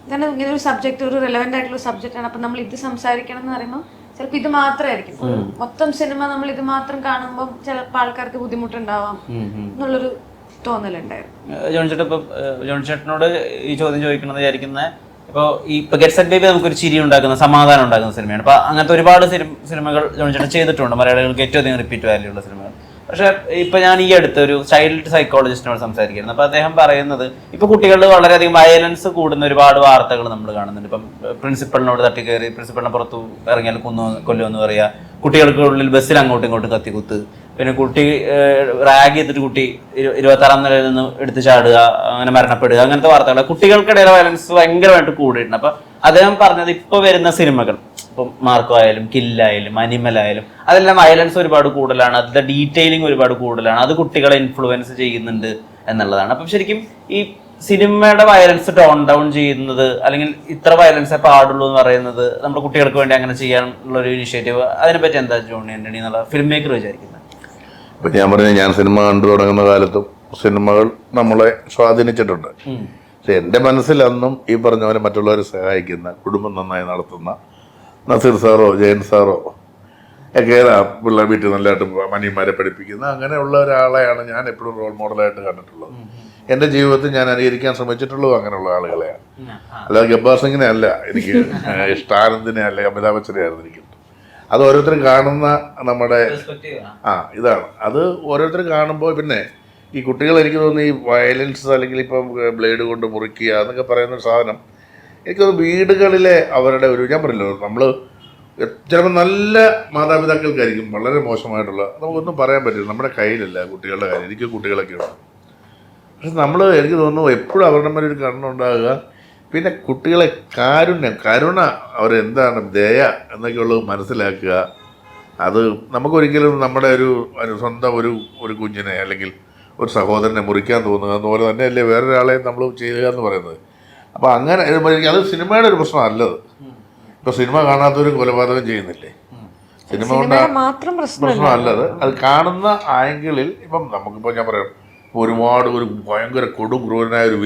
[SPEAKER 2] കാരണം ഇങ്ങനെ ഒരു സബ്ജക്ട് ഒരു റെലവെന്റ് ആയിട്ടുള്ള സബ്ജക്റ്റ് ആണ്. അപ്പൊ നമ്മൾ ഇത് സംസാരിക്കണം എന്ന് പറയുമ്പോൾ ചിലപ്പോൾ ഇത് മാത്രമായിരിക്കും മൊത്തം സിനിമ നമ്മൾ ഇത് മാത്രം കാണുമ്പോൾ ചിലപ്പോൾ ആൾക്കാർക്ക് ബുദ്ധിമുട്ടുണ്ടാവാം എന്നുള്ളൊരു
[SPEAKER 4] ജോൺ ചേട്ടനോട് ഈ ചോദ്യം ചോദിക്കണമെന്ന് വിചാരിക്കുന്നത്, ഇപ്പോൾ ഈ ഗെറ്റ് സെറ്റ് ബേബി നമുക്കൊരു ചിരി ഉണ്ടാക്കുന്ന, സമാധാനം ഉണ്ടാക്കുന്ന സിനിമയാണ്. അപ്പോൾ അങ്ങനത്തെ ഒരുപാട് സിനിമകൾ ജോൺ ചേട്ടൻ ചെയ്തിട്ടുണ്ട്, മലയാളികൾക്ക് ഏറ്റവും അധികം റിപ്പീറ്റ് വാല്യൂ ഉള്ള സിനിമകൾ. പക്ഷെ ഇപ്പൊ ഞാൻ ഈ അടുത്ത് ഒരു ചൈൽഡ് സൈക്കോളജിസ്റ്റിനോട് സംസാരിക്കുന്നത്. അപ്പൊ അദ്ദേഹം പറയുന്നത് ഇപ്പൊ കുട്ടികളിൽ വളരെയധികം വയലൻസ് കൂടുന്ന ഒരുപാട് വാർത്തകൾ നമ്മൾ കാണുന്നുണ്ട്. ഇപ്പം പ്രിൻസിപ്പളിനോട് തട്ടിക്കയറി, പ്രിൻസിപ്പളിനെ പുറത്തു ഇറങ്ങിയാൽ കൊല്ലുമെന്ന് പറയാ, കുട്ടികൾക്ക് ഉള്ളിൽ ബസ്സിൽ അങ്ങോട്ടും ഇങ്ങോട്ടും കത്തിക്കുത്ത്, പിന്നെ കുട്ടി റാഗ് ചെയ്തിട്ട് കുട്ടി 26ാം നിലയിൽ നിന്ന് എടുത്ത് ചാടുക, അങ്ങനെ മരണപ്പെടുക, അങ്ങനത്തെ വാർത്തകൾ കുട്ടികൾക്കിടയിലെ വയലൻസ് ഭയങ്കരമായിട്ട് കൂടിയിട്ടുണ്ട്. അപ്പൊ അദ്ദേഹം പറഞ്ഞത് ഇപ്പൊ വരുന്ന സിനിമകൾ, ഇപ്പം മാർക്കോ ആയാലും കില്ലായാലും അനിമലായാലും, അതെല്ലാം വയലൻസ് ഒരുപാട് കൂടുതലാണ്, അതിന്റെ ഡീറ്റെയിലിംഗ് ഒരുപാട് കൂടുതലാണ്, അത് കുട്ടികളെ ഇൻഫ്ലുവൻസ് ചെയ്യുന്നുണ്ട് എന്നുള്ളതാണ്. അപ്പം ശരിക്കും ഈ സിനിമയുടെ വയലൻസ് ടോൺ ഡൗൺ ചെയ്യുന്നത്, അല്ലെങ്കിൽ ഇത്ര വയലൻസേ പാടുള്ളൂ എന്ന് പറയുന്നത്, നമ്മുടെ കുട്ടികൾക്ക് വേണ്ടി അങ്ങനെ ചെയ്യാനുള്ള ഒരു ഇനിഷ്യേറ്റീവ്, അതിനെപ്പറ്റി എന്താ ജോണി ആന്റണി എന്നുള്ള ഫിലിം മേക്കർ വിചാരിക്കുന്നത്?
[SPEAKER 1] ഇപ്പം ഞാൻ പറഞ്ഞ ഞാൻ സിനിമ കണ്ടു തുടങ്ങുന്ന കാലത്തും സിനിമകൾ നമ്മളെ സ്വാധീനിച്ചിട്ടുണ്ട്. പക്ഷെ എൻ്റെ മനസ്സിൽ അന്നും ഈ പറഞ്ഞ പോലെ മറ്റുള്ളവരെ സഹായിക്കുന്ന, കുടുംബം നന്നായി നടത്തുന്ന നസീർ സാറോ ജയൻ സാറോ ഒക്കെ പിള്ളേർ വീട്ടിൽ നല്ലതായിട്ട് മനിയന്മാരെ പഠിപ്പിക്കുന്ന അങ്ങനെയുള്ള ഒരാളെയാണ് ഞാൻ എപ്പോഴും റോൾ മോഡലായിട്ട് കണ്ടിട്ടുള്ളത്. എൻ്റെ ജീവിതത്തിൽ ഞാൻ അനുകരിക്കാൻ ശ്രമിച്ചിട്ടുള്ളത് അങ്ങനെയുള്ള ആളുകളെയാണ്. അല്ലാതെ ഗബ്ബാർ സിംഗിനെ അല്ല എനിക്ക് ഇഷ്ടാനന്ദിനെ അല്ല അമിതാഭ് ബച്ചനെ ആയിരുന്നു എനിക്ക്. അത് ഓരോരുത്തരും കാണുന്ന നമ്മുടെ ഇതാണ്. അത് ഓരോരുത്തരും കാണുമ്പോൾ പിന്നെ ഈ കുട്ടികൾ എനിക്ക് തോന്നുന്നു ഈ വയലൻസ് അല്ലെങ്കിൽ ഇപ്പം ബ്ലേഡ് കൊണ്ട് മുറിക്കുക എന്നൊക്കെ പറയുന്ന ഒരു സാധനം എനിക്ക് തോന്നുന്നു വീടുകളിലെ അവരുടെ ഒരു ഞാൻ പറയല്ലോ നമ്മൾ ചിലപ്പോൾ നല്ല മാതാപിതാക്കൾക്കായിരിക്കും വളരെ മോശമായിട്ടുള്ള നമുക്കൊന്നും പറയാൻ പറ്റില്ല. നമ്മുടെ കയ്യിലല്ല കുട്ടികളുടെ കാര്യം. എനിക്ക് കുട്ടികളൊക്കെ ഉണ്ട്. പക്ഷെ നമ്മൾ എനിക്ക് തോന്നുന്നു എപ്പോഴും അവരുടെ മേലെ ഒരു കണ്ണുണ്ടാകുക. പിന്നെ കുട്ടികളെ കരുണ അവരെന്താണ് ദയ എന്നൊക്കെയുള്ളത് മനസ്സിലാക്കുക. അത് നമുക്കൊരിക്കലും നമ്മുടെ ഒരു സ്വന്തം ഒരു കുഞ്ഞിനെ അല്ലെങ്കിൽ ഒരു സഹോദരനെ മുറിക്കാൻ തോന്നുക അതുപോലെ തന്നെയല്ലേ വേറൊരാളെ നമ്മൾ ചെയ്യുക എന്ന് പറയുന്നത്. അപ്പോൾ അങ്ങനെ അത് സിനിമയുടെ ഒരു പ്രശ്നമല്ലത്. ഇപ്പോൾ സിനിമ കാണാത്തൊരു കൊലപാതകം ചെയ്യുന്നില്ലേ? സിനിമ കൊണ്ട് പ്രശ്നമല്ലത്. അത് കാണുന്ന ആംഗിളിൽ ഇപ്പം നമുക്കിപ്പോൾ ഞാൻ പറയാം ഒരുപാട് ഒരു ഭയങ്കര കൊടും ക്രൂരനായ ഒരു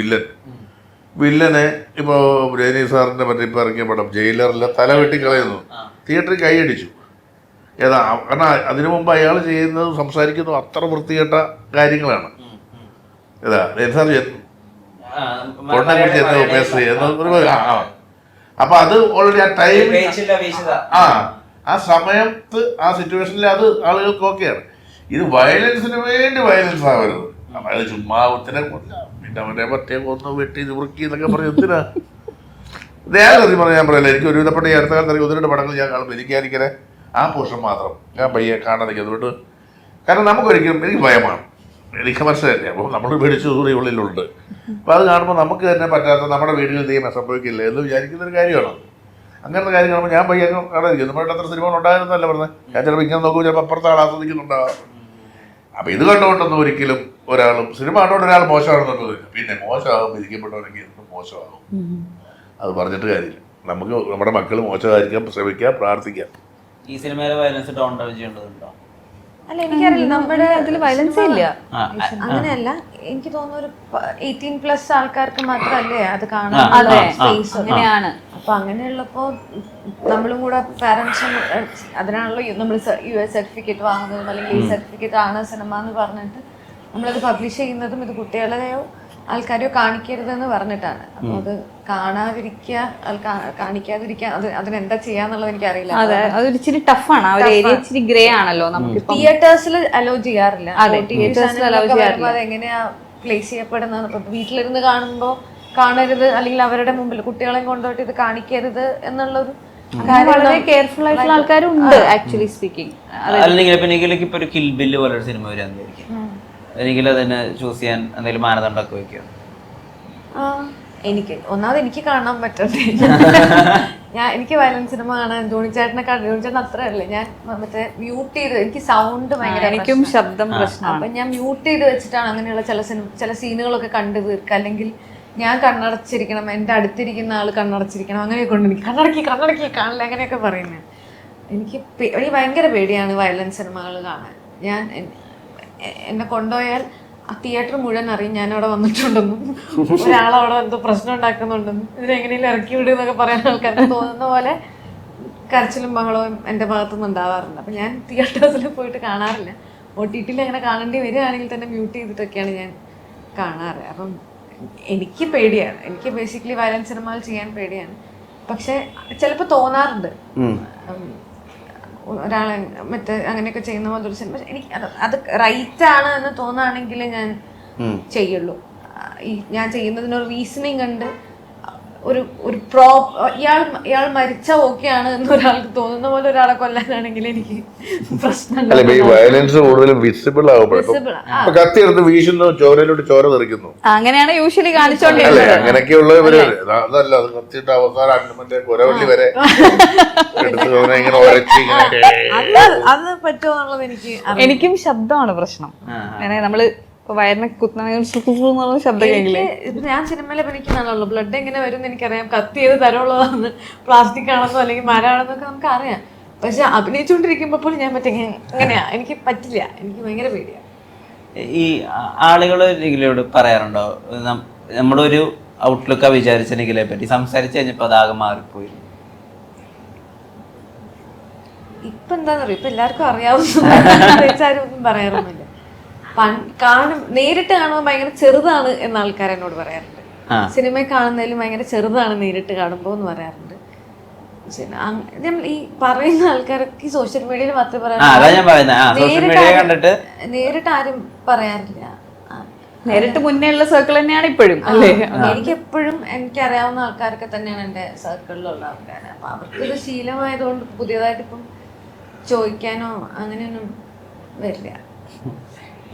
[SPEAKER 1] വില്ലനെ ഇപ്പോൾ രജനി സാറിൻ്റെ മറ്റേ ഇപ്പോൾ ഇറങ്ങിയ പടം ജയിലറിലെ തല വെട്ടിക്കളയുന്നു, തിയേറ്ററിൽ കൈയടിച്ചു. കാരണം അതിനു മുമ്പ് അയാൾ ചെയ്യുന്നത് സംസാരിക്കുന്നത് അത്ര വൃത്തികെട്ട കാര്യങ്ങളാണ്. രജനി സാർ കൊണ്ടം പിടിച്ച് അപ്പൊ അത് ഓൾറെഡി ആ ടൈം ആ സമയത്ത് ആ സിറ്റുവേഷനിൽ അത് ആളുകൾക്ക് ഓക്കെയാണ്. ഇത് വയലൻസിന് വേണ്ടി വയലൻസ് ആവരുത്. അതായത് ചുമ്മാ ഒത്തിനെ കൊല്ലാം പിന്നെ അവനെ പറ്റേ കൊന്നു വെട്ടി മുറുക്കി എന്നൊക്കെ പറയും. എന്തിനാ നേരെ പറഞ്ഞാൽ ഞാൻ പറയില്ല. എനിക്ക് ഒരുവിധപ്പെട്ട ഈ അടുത്ത കാലത്ത് ഒന്ന് രണ്ട് പടങ്ങൾ ഞാൻ കാണുമ്പോൾ എനിക്കായിരിക്കണേ ആ പോർഷൻ മാത്രം ഞാൻ പയ്യെ കാണാതിരിക്കും. അതുകൊണ്ട് കാരണം നമുക്കൊരിക്കലും എനിക്ക് ഭയമാണ്, എനിക്ക് മനസ്സിലായില്ലേ. അപ്പോൾ നമ്മൾ പേടിച്ചു ദൂരെ ഉള്ളിലുണ്ട്. അപ്പോൾ അത് കാണുമ്പോൾ നമുക്ക് തന്നെ പറ്റാത്ത നമ്മുടെ വീടുകളിൽ ദൈവം സംഭവിക്കില്ല എന്ന് വിചാരിക്കുന്നൊരു കാര്യമാണ്. അങ്ങനത്തെ കാര്യം കാണുമ്പോൾ ഞാൻ പയ്യെ കാണാതിരിക്കും. നമ്മുടെ അത്ര സിനിമ ഉണ്ടായിരുന്നല്ല പറഞ്ഞത്. ഞാൻ ചിലപ്പോൾ ഇങ്ങനെ നോക്കുമ്പോൾ ചിലപ്പോൾ അപ്പുറത്തെ ആൾ ആസ്വദിക്കുന്നുണ്ടാകാം. അപ്പോൾ ഇത് കണ്ടുകൊണ്ടൊന്നും ഒരിക്കലും ഒരാളും സിനിമ കണ്ടുകൊണ്ട് ഒരാൾ മോശമാണെന്നുള്ളത് പിന്നെ മോശമാകും വിധിക്കപ്പെട്ടവരെങ്കിൽ എന്തും മോശമാകും. അത് പറഞ്ഞിട്ട് കാര്യമില്ല. നമുക്ക് നമ്മുടെ മക്കൾ മോശമായിരിക്കാൻ ശ്രമിക്കാം, പ്രാർത്ഥിക്കാം.
[SPEAKER 4] ഈ സിനിമയിലെ വയലൻസ് ടോൺ ഡൗൺ ചെയ്യേണ്ടതുണ്ടോ?
[SPEAKER 2] അല്ല എനിക്കറിയില്ല. നമ്മുടെ
[SPEAKER 5] അതിൽ വയലൻസ് ഇല്ല.
[SPEAKER 2] അങ്ങനെയല്ല, എനിക്ക് തോന്നുന്നു ഒരു 18+ ആൾക്കാർക്ക് മാത്രമല്ലേ അത് കാണാൻ സ്പേസ് അങ്ങനെയാണ്. അപ്പൊ അങ്ങനെയുള്ളപ്പോ നമ്മളും കൂടെ പാരന്റ്സും അതിനാണല്ലോ നമ്മൾ US സർട്ടിഫിക്കറ്റ് വാങ്ങുന്നതും അല്ലെങ്കിൽ ഈ സർട്ടിഫിക്കറ്റ് ആണ് സിനിമ എന്ന് പറഞ്ഞിട്ട് നമ്മളത് പബ്ലിഷ് ചെയ്യുന്നതും ഇത് കുട്ടികളെയോ ആൾക്കാരെയോ കാണിക്കരുതെന്ന് പറഞ്ഞിട്ടാണ്. അപ്പൊ അത് കാണിക്കാതിരിക്കുക അതിനെന്താ ചെയ്യാന്നുള്ളത് എനിക്കറിയില്ല.
[SPEAKER 5] അതെ, അതൊരു ഇച്ചിരി ടഫാണ്. ആ ഒരു ഏരിയ ഇച്ചിരി ഗ്രേ ആണല്ലോ. നമുക്ക്
[SPEAKER 2] തിയേറ്റേഴ്സിൽ അലോ ചെയ്യാറില്ല.
[SPEAKER 5] അതെ, തിയേറ്റേഴ്സിൽ അലോ ചെയ്യാറില്ല.
[SPEAKER 2] അതെങ്ങനെയാ പ്ലേസ് ചെയ്യപ്പെടുന്നത്? ഇപ്പൊ വീട്ടിലിരുന്ന് കാണുമ്പോ കാണരുത്, അല്ലെങ്കിൽ അവരുടെ മുമ്പിൽ കുട്ടികളെ കൊണ്ടുപോയിട്ട് ഇത് കാണിക്കരുത് എന്നുള്ളൊരു
[SPEAKER 5] വളരെ കെയർഫുൾ ആയിട്ടുള്ള ആൾക്കാരും ഉണ്ട് ആക്ച്വലി സ്പീക്കിംഗ്.
[SPEAKER 4] അല്ലെങ്കിൽ ഇപ്പൊ ഒരു കിൽ ബില്ല് പോലൊരു സിനിമ വരാന്നിരിക്കും, എനിക്ക് അതിനെ ചൂസ് ചെയ്യാൻ എന്തെങ്കിലും മാനദണ്ഡമൊക്കെ വെക്കുക?
[SPEAKER 2] എനിക്ക് കാണാൻ പറ്റണ്ടേ. എനിക്ക് വയലൻസ് സിനിമ കാണാൻ ജോണിച്ചേട്ടനെ ജോണിച്ചേട്ടൻ അത്രയല്ലേ. ഞാൻ മറ്റേ മ്യൂട്ട് ചെയ്ത് എനിക്ക് സൗണ്ട് ഭയങ്കര
[SPEAKER 5] എനിക്കും ശബ്ദം പ്രശ്നമാണ്.
[SPEAKER 2] അപ്പൊ ഞാൻ മ്യൂട്ട് ചെയ്ത് വെച്ചിട്ടാണ് അങ്ങനെയുള്ള ചില സീനുകളൊക്കെ കണ്ടു തീർക്കുക. അല്ലെങ്കിൽ ഞാൻ കണ്ണടച്ചിരിക്കണം, എൻ്റെ അടുത്തിരിക്കുന്ന ആൾ കണ്ണടച്ചിരിക്കണം, അങ്ങനെയൊക്കെ ഉണ്ട്. എനിക്ക് കണ്ണടക്കി കാണില്ല അങ്ങനെയൊക്കെ പറയുന്നത്. എനിക്ക് ഭയങ്കര പേടിയാണ് വയലൻസ് സിനിമകൾ കാണാൻ. ഞാൻ എന്നെ കൊണ്ടുപോയാൽ ആ തിയേറ്റർ മുഴുവൻ അറിയും ഞാനവിടെ വന്നിട്ടുണ്ടെന്നും ഒരാളവിടെ എന്തോ പ്രശ്നം ഉണ്ടാക്കുന്നുണ്ടെന്നും ഇതിനെങ്ങനെയും ഇറക്കി വിടുക എന്നൊക്കെ പറയാൻ ആൾക്കാർക്ക് തോന്നുന്ന പോലെ കരച്ചിലും ബഹളവും എൻ്റെ ഭാഗത്തുനിന്ന് ഉണ്ടാവാറുണ്ട്. അപ്പം ഞാൻ തിയേറ്റേഴ്സിൽ പോയിട്ട് കാണാറില്ല. OTTയിൽ അങ്ങനെ കാണേണ്ടി വരികയാണെങ്കിൽ തന്നെ മ്യൂട്ട് ചെയ്തിട്ടൊക്കെയാണ് ഞാൻ കാണാറ്. അപ്പം എനിക്ക് പേടിയാണ്. എനിക്ക് ബേസിക്കലി വയലൻസ് സിനിമകൾ ചെയ്യാൻ പേടിയാണ്. പക്ഷെ ചിലപ്പോൾ തോന്നാറുണ്ട് ഒരാളെ മറ്റേ അങ്ങനെയൊക്കെ ചെയ്യുന്ന പോലത്തെ ഒരു സിനിമ എനിക്ക് അത് റൈറ്റ് ആണ് എന്ന് തോന്നുകയാണെങ്കിൽ ഞാൻ ചെയ്യുള്ളൂ. ഞാൻ ചെയ്യുന്നതിനൊരു റീസണിങ് ഉണ്ട്. ഒരു ഇയാൾ മരിച്ച ഓക്കെയാണ് എന്ന് ഒരാൾക്ക് തോന്നുന്ന പോലെ ഒരാളെ കൊല്ലാനാണെങ്കിൽ എനിക്ക് പ്രശ്നമില്ല.
[SPEAKER 1] ഈ വയലൻസ് കൂടുതലും വിസിബിൾ ആകുമ്പോൾ കത്തി എടുത്ത് വീശുന്നു, ചോരയിലോട്ട് ചോര തെറിക്കുന്നു,
[SPEAKER 5] അങ്ങനെയാണ് യൂഷ്വലി കാണിച്ചോണ്ടിരുന്നത്.
[SPEAKER 1] അങ്ങനെയൊക്കെയുള്ള അതല്ല. അത് കത്തിയിട്ട് അവസാനം മറ്റേ കുരവള്ളി വരെ എടുത്ത് ഇങ്ങനെ ഉരച്ച്
[SPEAKER 2] അത് പറ്റുമോ എന്നുള്ളത്
[SPEAKER 5] എനിക്കും ശബ്ദമാണ് പ്രശ്നം. അങ്ങനെ നമ്മള് വയറിനെ കുത്തുന്ന ശബ്ദം കേൾക്കില്ലേ?
[SPEAKER 2] ഞാൻ സിനിമയിൽ അഭിനയിക്കുന്നതാണല്ലോ. ബ്ലഡ് എങ്ങനെ വരും എന്ന് എനിക്കറിയാം. കത്തി ഏത് തരമുള്ളതാണെന്ന്, പ്ലാസ്റ്റിക് ആണെന്നോ അല്ലെങ്കിൽ മരമാണെന്നൊക്കെ നമുക്ക് അറിയാം. പക്ഷെ അഭിനയിച്ചുകൊണ്ടിരിക്കുമ്പോൾ പോലും ഞാൻ എങ്ങനെയാ എനിക്ക് പറ്റില്ല. എനിക്ക് ഭയങ്കര പേടിയാണ്.
[SPEAKER 4] ഈ ആളുകൾ നിഖിലയോട് പറയാറുണ്ടോ നമ്മളൊരു ഔട്ട്ലുക്കാ വിചാരിച്ച നിഖിലെ പറ്റി സംസാരിച്ചു കഴിഞ്ഞപ്പോൾ അതാകെ മാറിപ്പോയി?
[SPEAKER 2] ഇപ്പൊ ഇപ്പൊ എന്താന്നറിയോ, ഇപ്പൊ എല്ലാവർക്കും അറിയാവുന്ന ആരും ഒന്നും പറയാറൊന്നുമില്ല. നേരിട്ട് കാണുമ്പോൾ ഭയങ്കര ചെറുതാണ് എന്ന് ആൾക്കാർ എന്നോട് പറയാറുണ്ട്. സിനിമയിൽ കാണുന്നതിലും ഭയങ്കര ചെറുതാണ് നേരിട്ട് കാണുമ്പോൾ എന്ന് പറയാറുണ്ട്. ഈ പറയുന്ന ആൾക്കാരൊക്കെ ഈ സോഷ്യൽ മീഡിയയിൽ മാത്രമേ പറയാറുള്ളൂ, നേരിട്ട് ആരും പറയാറില്ല.
[SPEAKER 5] നേരിട്ട് മുന്നേ ഉള്ള സർക്കിൾ തന്നെയാണ് ഇപ്പോഴും അല്ലേ?
[SPEAKER 2] എനിക്ക് എപ്പോഴും എനിക്കറിയാവുന്ന ആൾക്കാരൊക്കെ തന്നെയാണ് എൻ്റെ സർക്കിളിലുള്ള ആൾക്കാർ. അപ്പൊ അവർക്കിത് ശീലമായതുകൊണ്ട് പുതിയതായിട്ട് ഇപ്പം ചോദിക്കാനോ അങ്ങനെയൊന്നും വരില്ല.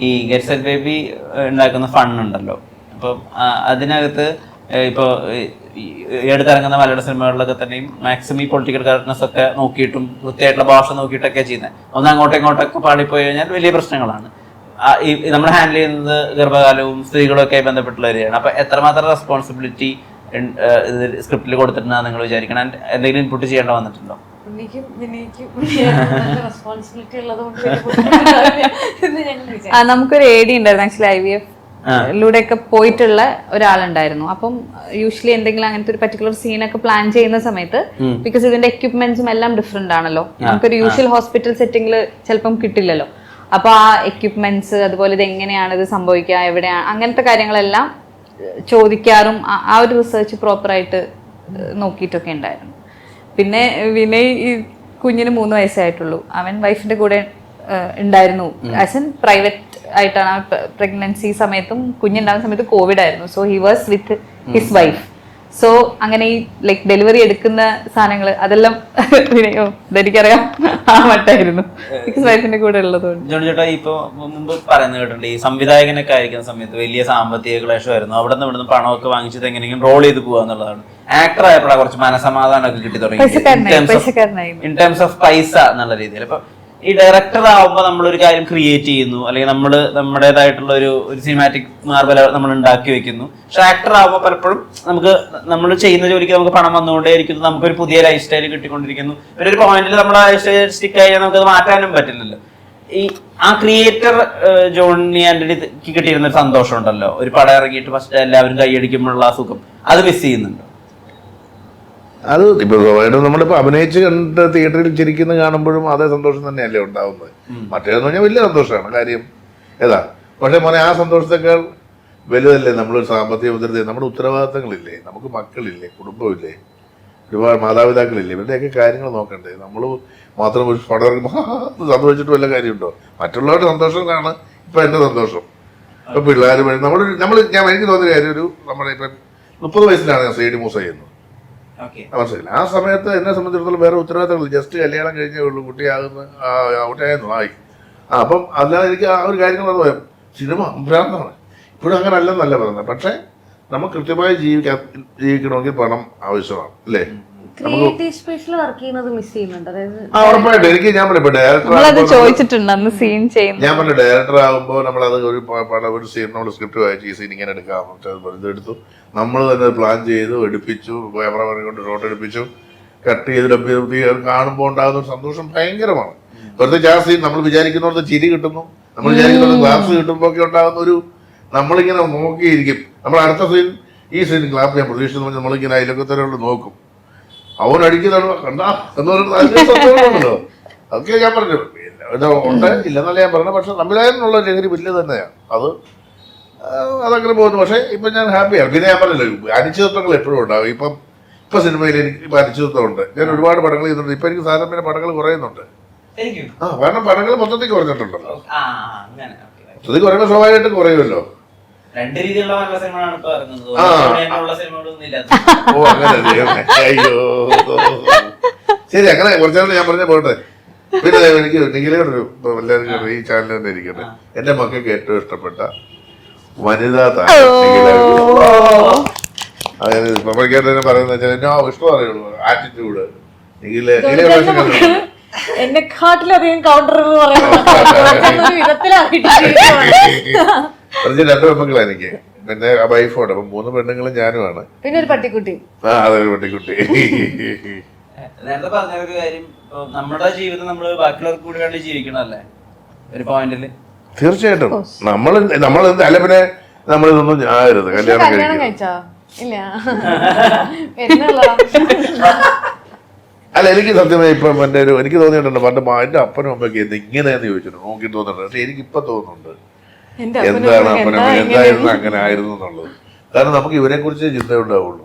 [SPEAKER 4] ഈ ഗെറ്റ് സെറ്റ് ബേബി ഉണ്ടാക്കുന്ന ഫണ്ടുണ്ടല്ലോ, അപ്പം അതിനകത്ത് ഇപ്പോൾ എടുത്തിറങ്ങുന്ന മലയാള സിനിമകളിലൊക്കെ തന്നെയും മാക്സിമം ഈ പൊളിറ്റിക്കൽ കറക്റ്റ്നെസ് ഒക്കെ നോക്കിയിട്ടും വൃത്തിയായിട്ടുള്ള ഭാഷ നോക്കിയിട്ടൊക്കെ ചെയ്യുന്നത്. ഒന്ന് അങ്ങോട്ടും ഇങ്ങോട്ടൊക്കെ പാടിപ്പോയി കഴിഞ്ഞാൽ വലിയ പ്രശ്നങ്ങളാണ്. നമ്മൾ ഹാൻഡിൽ ചെയ്യുന്നത് ഗർഭകാലവും സ്ത്രീകളും ഒക്കെ ബന്ധപ്പെട്ടുള്ള ഏരിയയാണ്. അപ്പൊ എത്രമാത്രം റെസ്പോൺസിബിലിറ്റി സ്ക്രിപ്റ്റിൽ കൊടുത്തിട്ടുണ്ടെന്ന് നിങ്ങൾ വിചാരിക്കണം? എന്തെങ്കിലും ഇൻപുട്ട് ചെയ്യേണ്ട വന്നിട്ടുണ്ടോ?
[SPEAKER 5] നമുക്കൊരു AD ഉണ്ടായിരുന്നു ആക്ച്വലി, IVF ലൂടെയൊക്കെ പോയിട്ടുള്ള ഒരാളുണ്ടായിരുന്നു. അപ്പം യൂഷ്വലി എന്തെങ്കിലും അങ്ങനത്തെ ഒരു പർട്ടിക്കുലർ സീനൊക്കെ പ്ലാൻ ചെയ്യുന്ന സമയത്ത്, ബിക്കോസ് ഇതിന്റെ എക്യുപ്മെന്റ്സും എല്ലാം ഡിഫറെന്റ് ആണല്ലോ, നമുക്കൊരു യൂഷ്വൽ ഹോസ്പിറ്റൽ സെറ്റിംഗിൽ ചിലപ്പം കിട്ടില്ലല്ലോ. അപ്പൊ ആ എക്യുപ്മെന്റ്സ്, അതുപോലെ ഇത് എങ്ങനെയാണ് ഇത് സംഭവിക്കുക, എവിടെയാണ്, അങ്ങനത്തെ കാര്യങ്ങളെല്ലാം ചോദിക്കാറും ആ ഒരു റിസർച്ച് പ്രോപ്പറായിട്ട് നോക്കിയിട്ടൊക്കെ ഉണ്ടായിരുന്നു. പിന്നെ വിനയ് ഈ കുഞ്ഞിന് 3 വയസ്സായിട്ടുള്ളൂ. അവൻ വൈഫിന്റെ കൂടെ ഉണ്ടായിരുന്നു. ആസ് എൻ പ്രൈവറ്റ് ആയിട്ടാണ്. പ്രഗ്നൻസി സമയത്തും കുഞ്ഞുണ്ടാകുന്ന സമയത്ത് കോവിഡ് ആയിരുന്നു. So he was with his wife. So അങ്ങനെ ഈ ലൈക്ക് ഡെലിവറി എടുക്കുന്ന സാധനങ്ങൾ അതെല്ലാം എനിക്കറിയാം ആ മട്ടായിരുന്നു, ബിക്കോസ് വൈഫിന്റെ കൂടെ ഉള്ളതുകൊണ്ട്.
[SPEAKER 4] ജോണി ചേട്ടാ, ഇപ്പൊ മുമ്പ് പറയുന്നത് കേട്ടിട്ടുണ്ട്, ഈ സംവിധായകനൊക്കെ ആയിരിക്കുന്ന സമയത്ത് വലിയ സാമ്പത്തിക ക്ലേശമായിരുന്നു. അവിടെ നിന്ന് ഇവിടുന്ന് പണമൊക്കെ വാങ്ങിച്ചത് എങ്ങനെയെങ്കിലും റോൾ ചെയ്ത് പോകുക എന്നുള്ളതാണ്. ആക്ടർ ആയപ്പോഴാണ് കുറച്ച് മനസമാധാനമൊക്കെ കിട്ടി തുടങ്ങി ഇൻ ടേംസ് ഓഫ് പൈസ എന്നുള്ള രീതിയിൽ. അപ്പൊ ഈ ഡയറക്ടർ ആവുമ്പോൾ നമ്മളൊരു കാര്യം ക്രിയേറ്റ് ചെയ്യുന്നു, അല്ലെങ്കിൽ നമ്മുടേതായിട്ടുള്ള ഒരു സിനിമാറ്റിക് മാർബൽ നമ്മൾ ഉണ്ടാക്കി വെക്കുന്നു. പക്ഷെ ആക്ടർ ആവുമ്പോൾ പലപ്പോഴും നമ്മൾ ചെയ്യുന്ന ജോലിക്ക് നമുക്ക് പണം വന്നുകൊണ്ടേയിരിക്കുന്നു, നമുക്കൊരു പുതിയ ലൈഫ് സ്റ്റൈൽ കിട്ടിക്കൊണ്ടിരിക്കുന്നു. പിന്നെ ഒരു പോയിന്റിൽ നമ്മൾ ആ ലൈഫ് സ്റ്റൈൽ സ്റ്റിക്ക് ആയാൽ നമുക്കത് മാറ്റാനും പറ്റില്ലല്ലോ. ആ ക്രിയേറ്റർ ജോണി ആന്റണിക്ക് കിട്ടിയിരുന്ന ഒരു സന്തോഷം ഉണ്ടല്ലോ, ഒരു പടം ഇറങ്ങിയിട്ട് ഫസ്റ്റ് എല്ലാവരും കൈയടിക്കുമ്പോഴുള്ള ആ സുഖം, അത് മിസ് ചെയ്യുന്നുണ്ടോ?
[SPEAKER 1] അത് ഇപ്പൊ സ്വാഭാവികമായിട്ടും നമ്മളിപ്പോ അഭിനയിച്ച് കണ്ട് തിയേറ്ററിൽ ചിരിക്കുന്ന കാണുമ്പോഴും അതേ സന്തോഷം തന്നെയല്ലേ ഉണ്ടാവുന്നത്. മറ്റേതെന്ന് പറഞ്ഞാൽ വലിയ സന്തോഷമാണ് കാര്യം ഏതാ. പക്ഷെ മോനെ ആ സന്തോഷത്തേക്കാൾ വലുതല്ലേ നമ്മളൊരു സാമ്പത്തിക ഭദ്രത, നമ്മുടെ ഉത്തരവാദിത്തങ്ങളില്ലേ, നമുക്ക് മക്കളില്ലേ, കുടുംബമില്ലേ, ഒരുപാട് മാതാപിതാക്കളില്ലേ, ഇവരുടെയൊക്കെ കാര്യങ്ങൾ നോക്കണ്ടേ. നമ്മൾ മാത്രം ഒരു പടം സന്തോഷിച്ചിട്ട് വല്ല കാര്യമുണ്ടോ? മറ്റുള്ളവരുടെ സന്തോഷങ്ങളാണ് ഇപ്പൊ എന്റെ സന്തോഷം. ഇപ്പൊ പിള്ളേർ എനിക്ക് തോന്നിയ കാര്യം, നമ്മുടെ ഇപ്പം 30 വയസ്സിലാണ് ഞാൻ CD മൂസ ചെയ്യുന്നത്. മനസ്സിലായില്ല. ആ സമയത്ത് എന്നെ സംബന്ധിച്ചിടത്തോളം വേറെ ഉത്തരവാദിത്തങ്ങൾ, ജസ്റ്റ് കല്യാണം കഴിഞ്ഞേ ഉള്ളൂ, കുട്ടിയായിരുന്നു ആയി. അപ്പം അല്ലാതെ എനിക്ക് ആ ഒരു കാര്യങ്ങൾ സിനിമ ഭ്രാന്താണ്. ഇപ്പോഴും അങ്ങനെ അല്ലെന്നല്ല പറയുന്നത്. പക്ഷെ നമുക്ക് കൃത്യമായി ജീവിക്കണമെങ്കിൽ പണം ആവശ്യമാണ് അല്ലേ. ഉറപ്പായിട്ട് എനിക്ക് ഞാൻ പറഞ്ഞു ഡയറക്ടർ ആകുമ്പോൾ നമ്മളത് ഒരു സീൻ നമ്മൾ സ്ക്രിപ്റ്റ് വായിച്ച് ഈ സീൻ ഇങ്ങനെ എടുക്കാം ഇതെടുത്തു, നമ്മൾ തന്നെ പ്ലാൻ ചെയ്തു, എടുപ്പിച്ചു, ക്യാമറമാനെ കൊണ്ട് ഷോട്ട് എടുപ്പിച്ചു, കട്ട് ചെയ്ത് കാണുമ്പോൾ ഉണ്ടാകുന്ന ഒരു സന്തോഷം ഭയങ്കരമാണ്. പ്രത്യേകിച്ച് ആ സീൻ നമ്മൾ വിചാരിക്കുന്നവർക്ക് ചിരി കിട്ടുന്നു, നമ്മൾ വിചാരിക്കുന്നത് ക്ലാസ് കിട്ടുമ്പോൾ ഒക്കെ ഉണ്ടാകുന്ന ഒരു, നമ്മളിങ്ങനെ നോക്കിയിരിക്കും. നമ്മൾ അടുത്ത സീൻ ഈ സീൻ ക്ലാസ് ഞാൻ പ്രതീക്ഷിച്ചു, നമ്മളിങ്ങനെ അയലൊക്കത്തരമുള്ള നോക്കും, അവൻ അടിക്കുന്നതാണ് കണ്ടാ എന്ന് പറഞ്ഞല്ലോ. അതൊക്കെ ഞാൻ പറഞ്ഞു ഉണ്ട് ഇല്ലെന്നല്ല ഞാൻ പറഞ്ഞത്. പക്ഷെ സംവിധായകനുള്ള ലഹരി വലിയ തന്നെയാണ്, അതങ്ങനെ പോകുന്നു. പക്ഷെ ഇപ്പൊ ഞാൻ ഹാപ്പിയാണ്. പിന്നെ ഞാൻ പറഞ്ഞല്ലോ, അനിശ്ചിതത്വങ്ങൾ എപ്പോഴും ഉണ്ടാകും. ഇപ്പൊ സിനിമയിൽ എനിക്ക് അനിശ്ചിതത്വമുണ്ട്. ഞാൻ ഒരുപാട് പടങ്ങൾ ചെയ്തിട്ടുണ്ട്. ഇപ്പൊ എനിക്ക് സാധാരണ പടങ്ങൾ കുറയുന്നുണ്ട്. കാരണം പടങ്ങൾ മൊത്തത്തിൽ കുറഞ്ഞിട്ടുണ്ടല്ലോ. മൊത്തത്തിൽ കുറയുമ്പോൾ സ്വാഭാവികമായിട്ടും കുറയുമല്ലോ.
[SPEAKER 4] രണ്ട് രീതിയിലുള്ള സിനിമകളാണ് ഇപ്പൊ ഇറങ്ങുന്നത്.
[SPEAKER 1] ഓ അങ്ങനെ, അയ്യോ ശരി, അങ്ങനെ കുറച്ചാൽ ഞാൻ പറഞ്ഞ പോട്ടെ. പിന്നെ എനിക്ക് നിഖിലയോടൊരു എല്ലാവർക്കും ഈ ചാനൽ തന്നെ ഇരിക്കട്ടെ, എന്റെ മക്കൾക്ക് ഏറ്റവും ഇഷ്ടപ്പെട്ട വനിതാ താരം അതായത് പപ്പയ്ക്കാട്ട് തന്നെ പറയുന്നത് വെച്ചാൽ എന്നെ ഇഷ്ടം അറിയുള്ളൂ, ആറ്റിറ്റ്യൂഡ്.
[SPEAKER 2] എന്നെക്കാട്ടിലധികം കൗണ്ടർ
[SPEAKER 1] രണ്ട് പെൺമക്കളാണ് എനിക്ക്, പിന്നെ വൈഫോട്. അപ്പൊ 3 പെണ്ണുങ്ങളും ഞാനുമാണ്, പിന്നെ ഒരു പട്ടിക്കുട്ടി. അതൊരു പട്ടിക്കുട്ടി.
[SPEAKER 4] നേരത്തെ പറഞ്ഞ ഒരു കാര്യം, നമ്മുടെ ജീവിതം നമ്മൾ ബാക്കിയുള്ളവർക്ക് കൂടി വേണ്ടി ജീവിക്കണല്ലേ ഒരു പോയിന്റില്.
[SPEAKER 1] തീർച്ചയായിട്ടും നമ്മൾ അല്ല, പിന്നെ നമ്മളിതൊന്നും ആകരുത്. കല്യാണം കഴിച്ചോ? ഇല്ല. അല്ല എനിക്ക് സത്യമായി ഇപ്പം എൻ്റെ എനിക്ക് തോന്നിയിട്ടുണ്ട് പണ്ട് എൻ്റെ അപ്പനും അമ്മയൊക്കെ എന്ത് ഇങ്ങനെയെന്ന് ചോദിച്ചിട്ടുണ്ട് നോക്കി തോന്നുന്നുണ്ട്. പക്ഷെ എനിക്കിപ്പം തോന്നുന്നുണ്ട് എന്താണ് അപ്പനും അമ്മ എന്തായിരുന്നു അങ്ങനെ ആയിരുന്നു എന്നുള്ളത്. കാരണം നമുക്ക് ഇവരെ കുറിച്ച് ചിന്ത ഉണ്ടാവുള്ളൂ.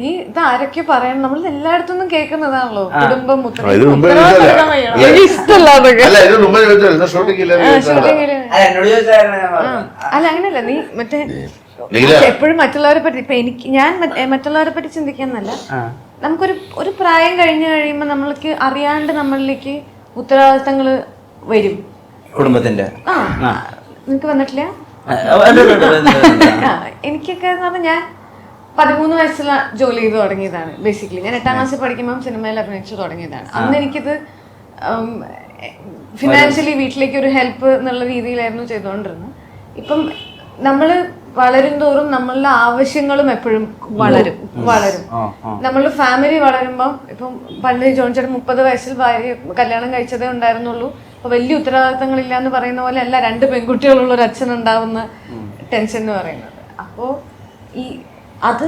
[SPEAKER 2] ഈ ഇത് ആരൊക്കെ പറയണം, നമ്മൾ എല്ലായിടത്തുനിന്നും കേൾക്കുന്നതാണല്ലോ കുടുംബം
[SPEAKER 1] ഇത് മുമ്പേ ചോദിച്ചാലേ അല്ല ഇത് മുമ്പേ ചോദിച്ചാൽ ഷൂട്ടിങ്ങില്ല
[SPEAKER 2] അല്ല അങ്ങനെയല്ല. നീ മറ്റേ എപ്പോഴും മറ്റുള്ളവരെ പറ്റി ഇപ്പൊ ഞാൻ മറ്റുള്ളവരെ പറ്റി ചിന്തിക്കാന്നല്ല, നമുക്കൊരു പ്രായം കഴിഞ്ഞു കഴിയുമ്പോ നമ്മൾക്ക് അറിയാണ്ട് നമ്മളിലേക്ക് ഉത്തരവാദിത്തങ്ങള് വരും
[SPEAKER 4] കുടുംബത്തിന്റെ.
[SPEAKER 2] നിനക്ക് വന്നിട്ടില്ല? എനിക്കൊക്കെ എന്ന് പറഞ്ഞാൽ ഞാൻ 13 വയസ്സിൽ ജോലി ചെയ്ത് തുടങ്ങിയതാണ്. ബേസിക്കലി ഞാൻ 8ാം ക്ലാസ്സിൽ പഠിക്കുമ്പോൾ സിനിമയിൽ അഭിനയിച്ചു തുടങ്ങിയതാണ്. അന്ന് എനിക്കിത് ഫിനാൻഷ്യലി വീട്ടിലേക്ക് ഒരു ഹെൽപ്പ് എന്നുള്ള രീതിയിലായിരുന്നു ചെയ്തുകൊണ്ടിരുന്നത്. ഇപ്പം നമ്മൾ വളരും തോറും നമ്മളുടെ ആവശ്യങ്ങളും എപ്പോഴും വളരും. നമ്മളുടെ ഫാമിലി വളരുമ്പം ഇപ്പം പണ്ട് ജോണിച്ചേട്ടൻ 30 വയസ്സിൽ ഭാര്യ കല്യാണം കഴിച്ചതേ ഉണ്ടായിരുന്നുള്ളൂ. അപ്പൊ വലിയ ഉത്തരവാദിത്തങ്ങളില്ല എന്ന് പറയുന്ന പോലെ അല്ല 2 പെൺകുട്ടികളുള്ള ഒരു അച്ഛൻ ഉണ്ടാവുന്ന ടെൻഷൻ എന്ന് പറയുന്നത്. അപ്പോൾ ഈ അത്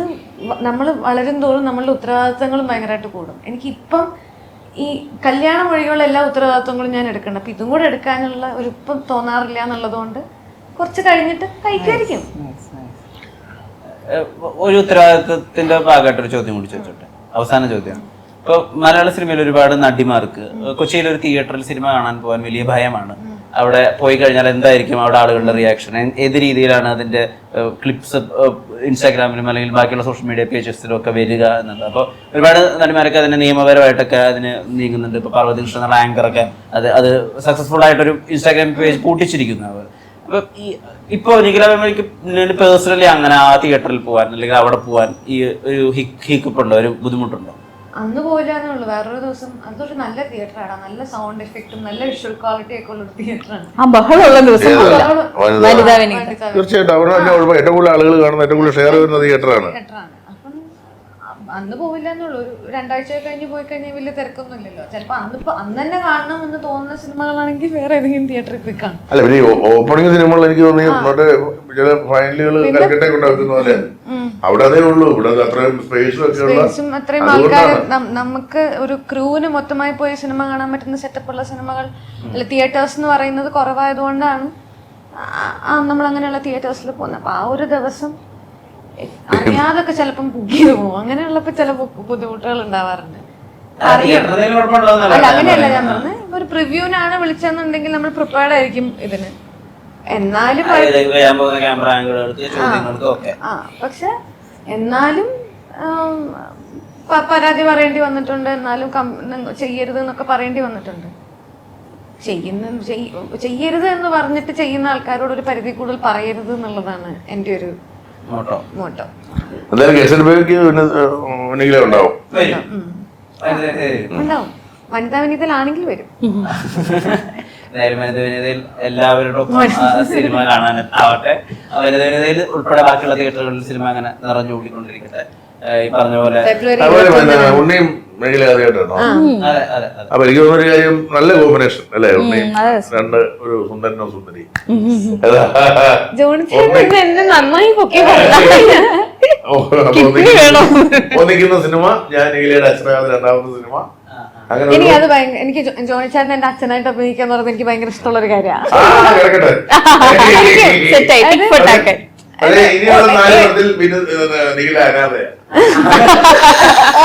[SPEAKER 2] നമ്മൾ വളരും തോറും നമ്മളുടെ ഉത്തരവാദിത്തങ്ങളും ഭയങ്കരമായിട്ട് കൂടും. എനിക്കിപ്പം ഈ കല്യാണം വഴിയുള്ള എല്ലാ ഉത്തരവാദിത്തങ്ങളും ഞാൻ എടുക്കണം. അപ്പം ഇതും കൂടെ എടുക്കാനുള്ള ഒരു ഇപ്പം തോന്നാറില്ല എന്നുള്ളത് കൊണ്ട് കുറച്ച് കഴിഞ്ഞിട്ട് കഴിക്കായിരിക്കും.
[SPEAKER 4] ഒരു ഉത്തരവാദിത്തത്തിന്റെ ഭാഗമായിട്ടൊരു ചോദ്യം കൂടി ചോദിച്ചോട്ടെ, അവസാന ചോദ്യം. ഇപ്പൊ മലയാള സിനിമയിൽ ഒരുപാട് നടിമാർക്ക് കൊച്ചിയിൽ ഒരു തിയേറ്ററിൽ സിനിമ കാണാൻ പോകാൻ വലിയ ഭയമാണ്. അവിടെ പോയി കഴിഞ്ഞാൽ എന്തായിരിക്കും അവിടെ ആളുകളുടെ റിയാക്ഷൻ, ഏത് രീതിയിലാണ് അതിന്റെ ക്ലിപ്സ് ഇൻസ്റ്റാഗ്രാമിലും അല്ലെങ്കിൽ ബാക്കിയുള്ള സോഷ്യൽ മീഡിയ പേജസിലും ഒക്കെ വരിക എന്നുള്ളത്. അപ്പോൾ ഒരുപാട് നടിമാരൊക്കെ അതിന് നിയമപരമായിട്ടൊക്കെ അതിന് നീങ്ങുന്നുണ്ട്. ഇപ്പൊ പാർവതി കൃഷ്ണ എന്നുള്ള ആങ്കറൊക്കെ അത് സക്സസ്ഫുൾ ആയിട്ടൊരു ഇൻസ്റ്റാഗ്രാം പേജ് പൂട്ടിച്ചിരിക്കുന്നു അവർ. അപ്പൊ ഇപ്പൊ നിഖിലമ്മയ്ക്ക് പേഴ്സണലി അങ്ങനെ ആ തിയേറ്ററിൽ പോകാൻ അല്ലെങ്കിൽ അവിടെ പോകാൻ ഈ ഒരു ഹിക്കുണ്ടോ, ഒരു ബുദ്ധിമുട്ടുണ്ടോ?
[SPEAKER 2] അന്ന് പോയില്ലാന്നേ ഉള്ളൂ. വേറൊരു ദിവസം അതൊരു നല്ല തിയേറ്ററാണ്, നല്ല സൗണ്ട് എഫക്റ്റും നല്ല വിഷ്വൽ ക്വാളിറ്റി ഒക്കെ ഉള്ള ഒരു തിയേറ്ററാണ്.
[SPEAKER 1] തീർച്ചയായിട്ടും അവിടെ ഏറ്റവും കൂടുതൽ ആളുകൾ കാണുന്ന ഏറ്റവും കൂടുതൽ ഷെയർ വരുന്ന തിയേറ്ററാണ്.
[SPEAKER 2] അപ്പം അന്ന് പോവില്ലാന്നുള്ളൂ. ഒരു 2 ആഴ്ച കഴിഞ്ഞ് പോയി കഴിഞ്ഞാൽ വലിയ തിരക്കൊന്നും ഇല്ലല്ലോ. ചിലപ്പോ അന്ന് തന്നെ കാണണം എന്ന് തോന്നുന്ന സിനിമകളാണെങ്കിൽ വേറെ ഏതെങ്കിലും തിയേറ്ററിൽ പോയി കാണും.
[SPEAKER 1] അല്ല പിന്നെ ഓപ്പണിംഗ് സിനിമകൾ എനിക്ക് തോന്നി ചില ഫൈനലുകൾ കൽക്കട്ടെ കൊണ്ടാക്കുന്ന പോലെ അവിടെ അതേ ഉള്ളൂ. ഇവിടെ അത്രയും സ്പേസും
[SPEAKER 2] അത്രയും ആൾക്കാർ നമുക്ക് ഒരു ക്രൂവിന് മൊത്തമായി പോയി സിനിമ കാണാൻ പറ്റുന്ന സെറ്റപ്പുള്ള സിനിമകൾ അല്ല തിയേറ്റേഴ്സ് എന്ന് പറയുന്നത് കുറവായതുകൊണ്ടാണ് നമ്മൾ അങ്ങനെയുള്ള തിയേറ്റേഴ്സിൽ പോകുന്നത്. അപ്പൊ ആ ഒരു ദിവസം അറിയാതൊക്കെ ചിലപ്പം ബുക്ക് ചെയ്ത് പോകും. അങ്ങനെയുള്ളപ്പോ ചില ബുദ്ധിമുട്ടുകൾ ഉണ്ടാവാറുണ്ട്. അല്ല അങ്ങനെയല്ല ഞാൻ പറഞ്ഞത്, ഒരു പ്രിവ്യൂവിനാണ് വിളിച്ചെന്നുണ്ടെങ്കിൽ നമ്മൾ പ്രിപ്പയർഡ് ആയിരിക്കും ഇതിന്. എന്നാലും പക്ഷെ എന്നാലും പരാതി പറയേണ്ടി വന്നിട്ടുണ്ട്. എന്നാലും ചെയ്യരുത് എന്നൊക്കെ പറയേണ്ടി വന്നിട്ടുണ്ട്. ചെയ്യരുത് എന്ന് പറഞ്ഞിട്ട് ചെയ്യുന്ന ആൾക്കാരോട് ഒരു പരിധി കൂടുതൽ പറയരുത് എന്നുള്ളതാണ് എൻ്റെ ഒരു മോട്ടോ. ഉണ്ടാവും. വനിതാ വനിതയിലാണെങ്കിൽ വരും.
[SPEAKER 4] എല്ലാവരോടും സിനിമ കാണാനെത്താവട്ടെ. വനിതാ വനിതയിൽ ഉൾപ്പെടെ ബാക്കിയുള്ള തിയേറ്ററുകളിൽ സിനിമ അങ്ങനെ നിറഞ്ഞു കൂടിക്കൊണ്ടിരിക്കട്ടെ. ഈ പറഞ്ഞ പോലെ
[SPEAKER 1] ഉണ്ണിയും അപ്പൊ എനിക്ക് തോന്നുന്നൊരു കാര്യം, നല്ല കോമ്പിനേഷൻ അല്ലേ ഉണ്ണിയും രണ്ട് ഒരു സുന്ദരനോ സുന്ദരി. ഒന്നിക്കുന്ന സിനിമ ഞാൻ നീലയുടെ അച്ഛനാണ്, രണ്ടാമത്തെ സിനിമ.
[SPEAKER 2] എനിക്ക് ജോണി ചേട്ടൻ എന്റെ അച്ഛനായിട്ട് അഭിനയിക്കാൻ പറഞ്ഞത് എനിക്ക് ഭയങ്കര ഇഷ്ടമുള്ള ഒരു കാര്യമാണ്.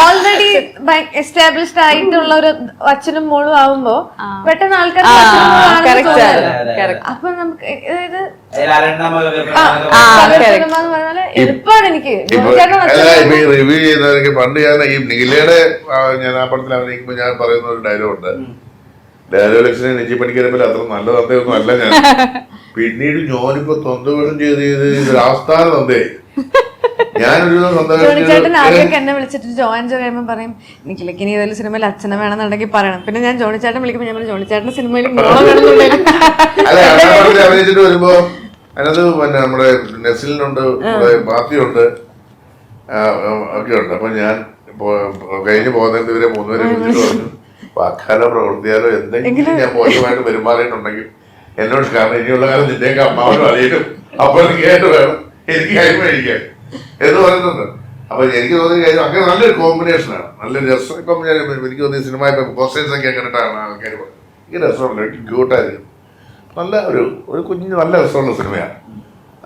[SPEAKER 2] ഓൾറെഡി എസ്റ്റാബ്ലിഷ്ഡ് ആയിട്ടുള്ള ഒരു അച്ഛനും മോളും ആവുമ്പോ പെട്ടെന്ന് ആൾക്കാർ അപ്പൊ നമുക്ക് എളുപ്പമാണ്. എനിക്ക്
[SPEAKER 1] റിവ്യൂ ചെയ്യുന്നവർക്ക് പണ്ട് ഞാൻ ഈ നീലയുടെ ഞാൻ ആ പടത്തിൽ അഭിനയിക്കുമ്പോ ഞാൻ പറയുന്ന ഒരു ഡയലോഗുണ്ട്. ഡയലോഗ് ലക്ഷ്മി നെഞ്ചി പഠിക്കാൻ അത്ര നല്ല തന്തയൊന്നും അല്ല ഞാൻ. പിന്നീട് ഞാനിപ്പോ തൊന്തവേഷം ചെയ്ത് ആസ്ഥാന തന്തയായി. ഞാനൊരു
[SPEAKER 2] ജോണിച്ചേട്ടൻ ആദ്യമൊക്കെ എന്നെ വിളിച്ചിട്ട് ജോയിൻ കഴിയുമ്പോ പറയും നിഖിലേക്ക് ഇനി ഏതെങ്കിലും സിനിമയിൽ അച്ഛനെ വേണമെന്നുണ്ടെങ്കിൽ പറയണം. പിന്നെ ഞാൻ ജോണിച്ചേട്ടൻ വിളിക്കുമ്പോൾ ഞാൻ ജോണിച്ചേട്ടന്റെ സിനിമയിൽ
[SPEAKER 1] അഭിനയിച്ചിട്ട് വരുമ്പോ അതിനകത്ത് പിന്നെ നമ്മുടെ നെസിലിനുണ്ട്, ബാത്തിയുണ്ട്, ഒക്കെ ഉണ്ട്. അപ്പൊ ഞാൻ കഴിഞ്ഞ് പോകുന്നതിന് ഇവരെ 3 പേരെ വിളിച്ചിട്ട് പറഞ്ഞു വാക്കാലോ പ്രവർത്തിയാലോ എന്തെങ്കിലും ഞാൻ മോശമായിട്ട് പെരുമാറിയിട്ടുണ്ടെങ്കിൽ എന്നോട്, കാരണം ഇനിയുള്ള കാലം നിന്റെയൊക്കെ അമ്മാവനും അറിയലും അപ്പോൾ കേട്ട് വേണം എനിക്ക് കാര്യം മേടിക്കാൻ എന്ന് പറയുന്നുണ്ട്. അപ്പൊ എനിക്ക് തോന്നിയ കാര്യം അങ്ങനെ നല്ലൊരു കോമ്പിനേഷനാണ്, നല്ലൊരു രസം. ഇപ്പം എനിക്ക് തോന്നിയ സിനിമ ഇപ്പം പോസ്റ്റേഴ്സ് ഒക്കെ കണ്ടിട്ടാണ് ആൾക്കാർ ഈ രസമുണ്ട്, ക്യൂട്ടായിരിക്കും, നല്ല ഒരു കുഞ്ഞ് നല്ല രസമുള്ള സിനിമയാണ്.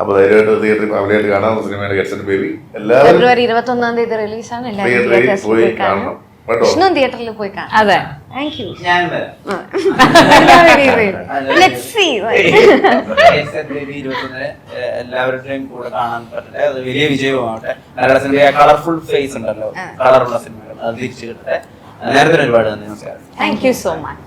[SPEAKER 1] അപ്പൊ ധൈര്യമായിട്ട് തിയേറ്ററിൽ ഫാമിലിയായിട്ട് കാണാവുന്ന സിനിമയാണ് ഗെറ്റ്സ് ആൻഡ് ബേബി. എല്ലാവരും
[SPEAKER 2] ഫെബ്രുവരി 21 റിലീസാണ്. എല്ലാവരും
[SPEAKER 1] തിയേറ്ററിൽ
[SPEAKER 2] theatres
[SPEAKER 1] പോയി
[SPEAKER 2] പോയി
[SPEAKER 1] കാണണം
[SPEAKER 2] കാണണം.
[SPEAKER 1] കേട്ടോ.
[SPEAKER 2] വിഷ്ണു തിയേറ്ററിൽ പോയി കാണാം.
[SPEAKER 5] അതെ.
[SPEAKER 2] Thank you.
[SPEAKER 4] ഞാൻ വരാം. എല്ലാവരുടെയും കൂടെ കാണാൻ പറ്റട്ടെ, അത് വലിയ വിജയമാവട്ടെ. മലയാള സിനിമ കളർഫുൾ ഫേസ് ഉണ്ടല്ലോ, കളറുള്ള സിനിമകൾ അത് തിരിച്ചു കിട്ടട്ടെ. നേരത്തെ ഒരുപാട് നന്ദി, നമസ്കാരം.
[SPEAKER 5] Thank you so much.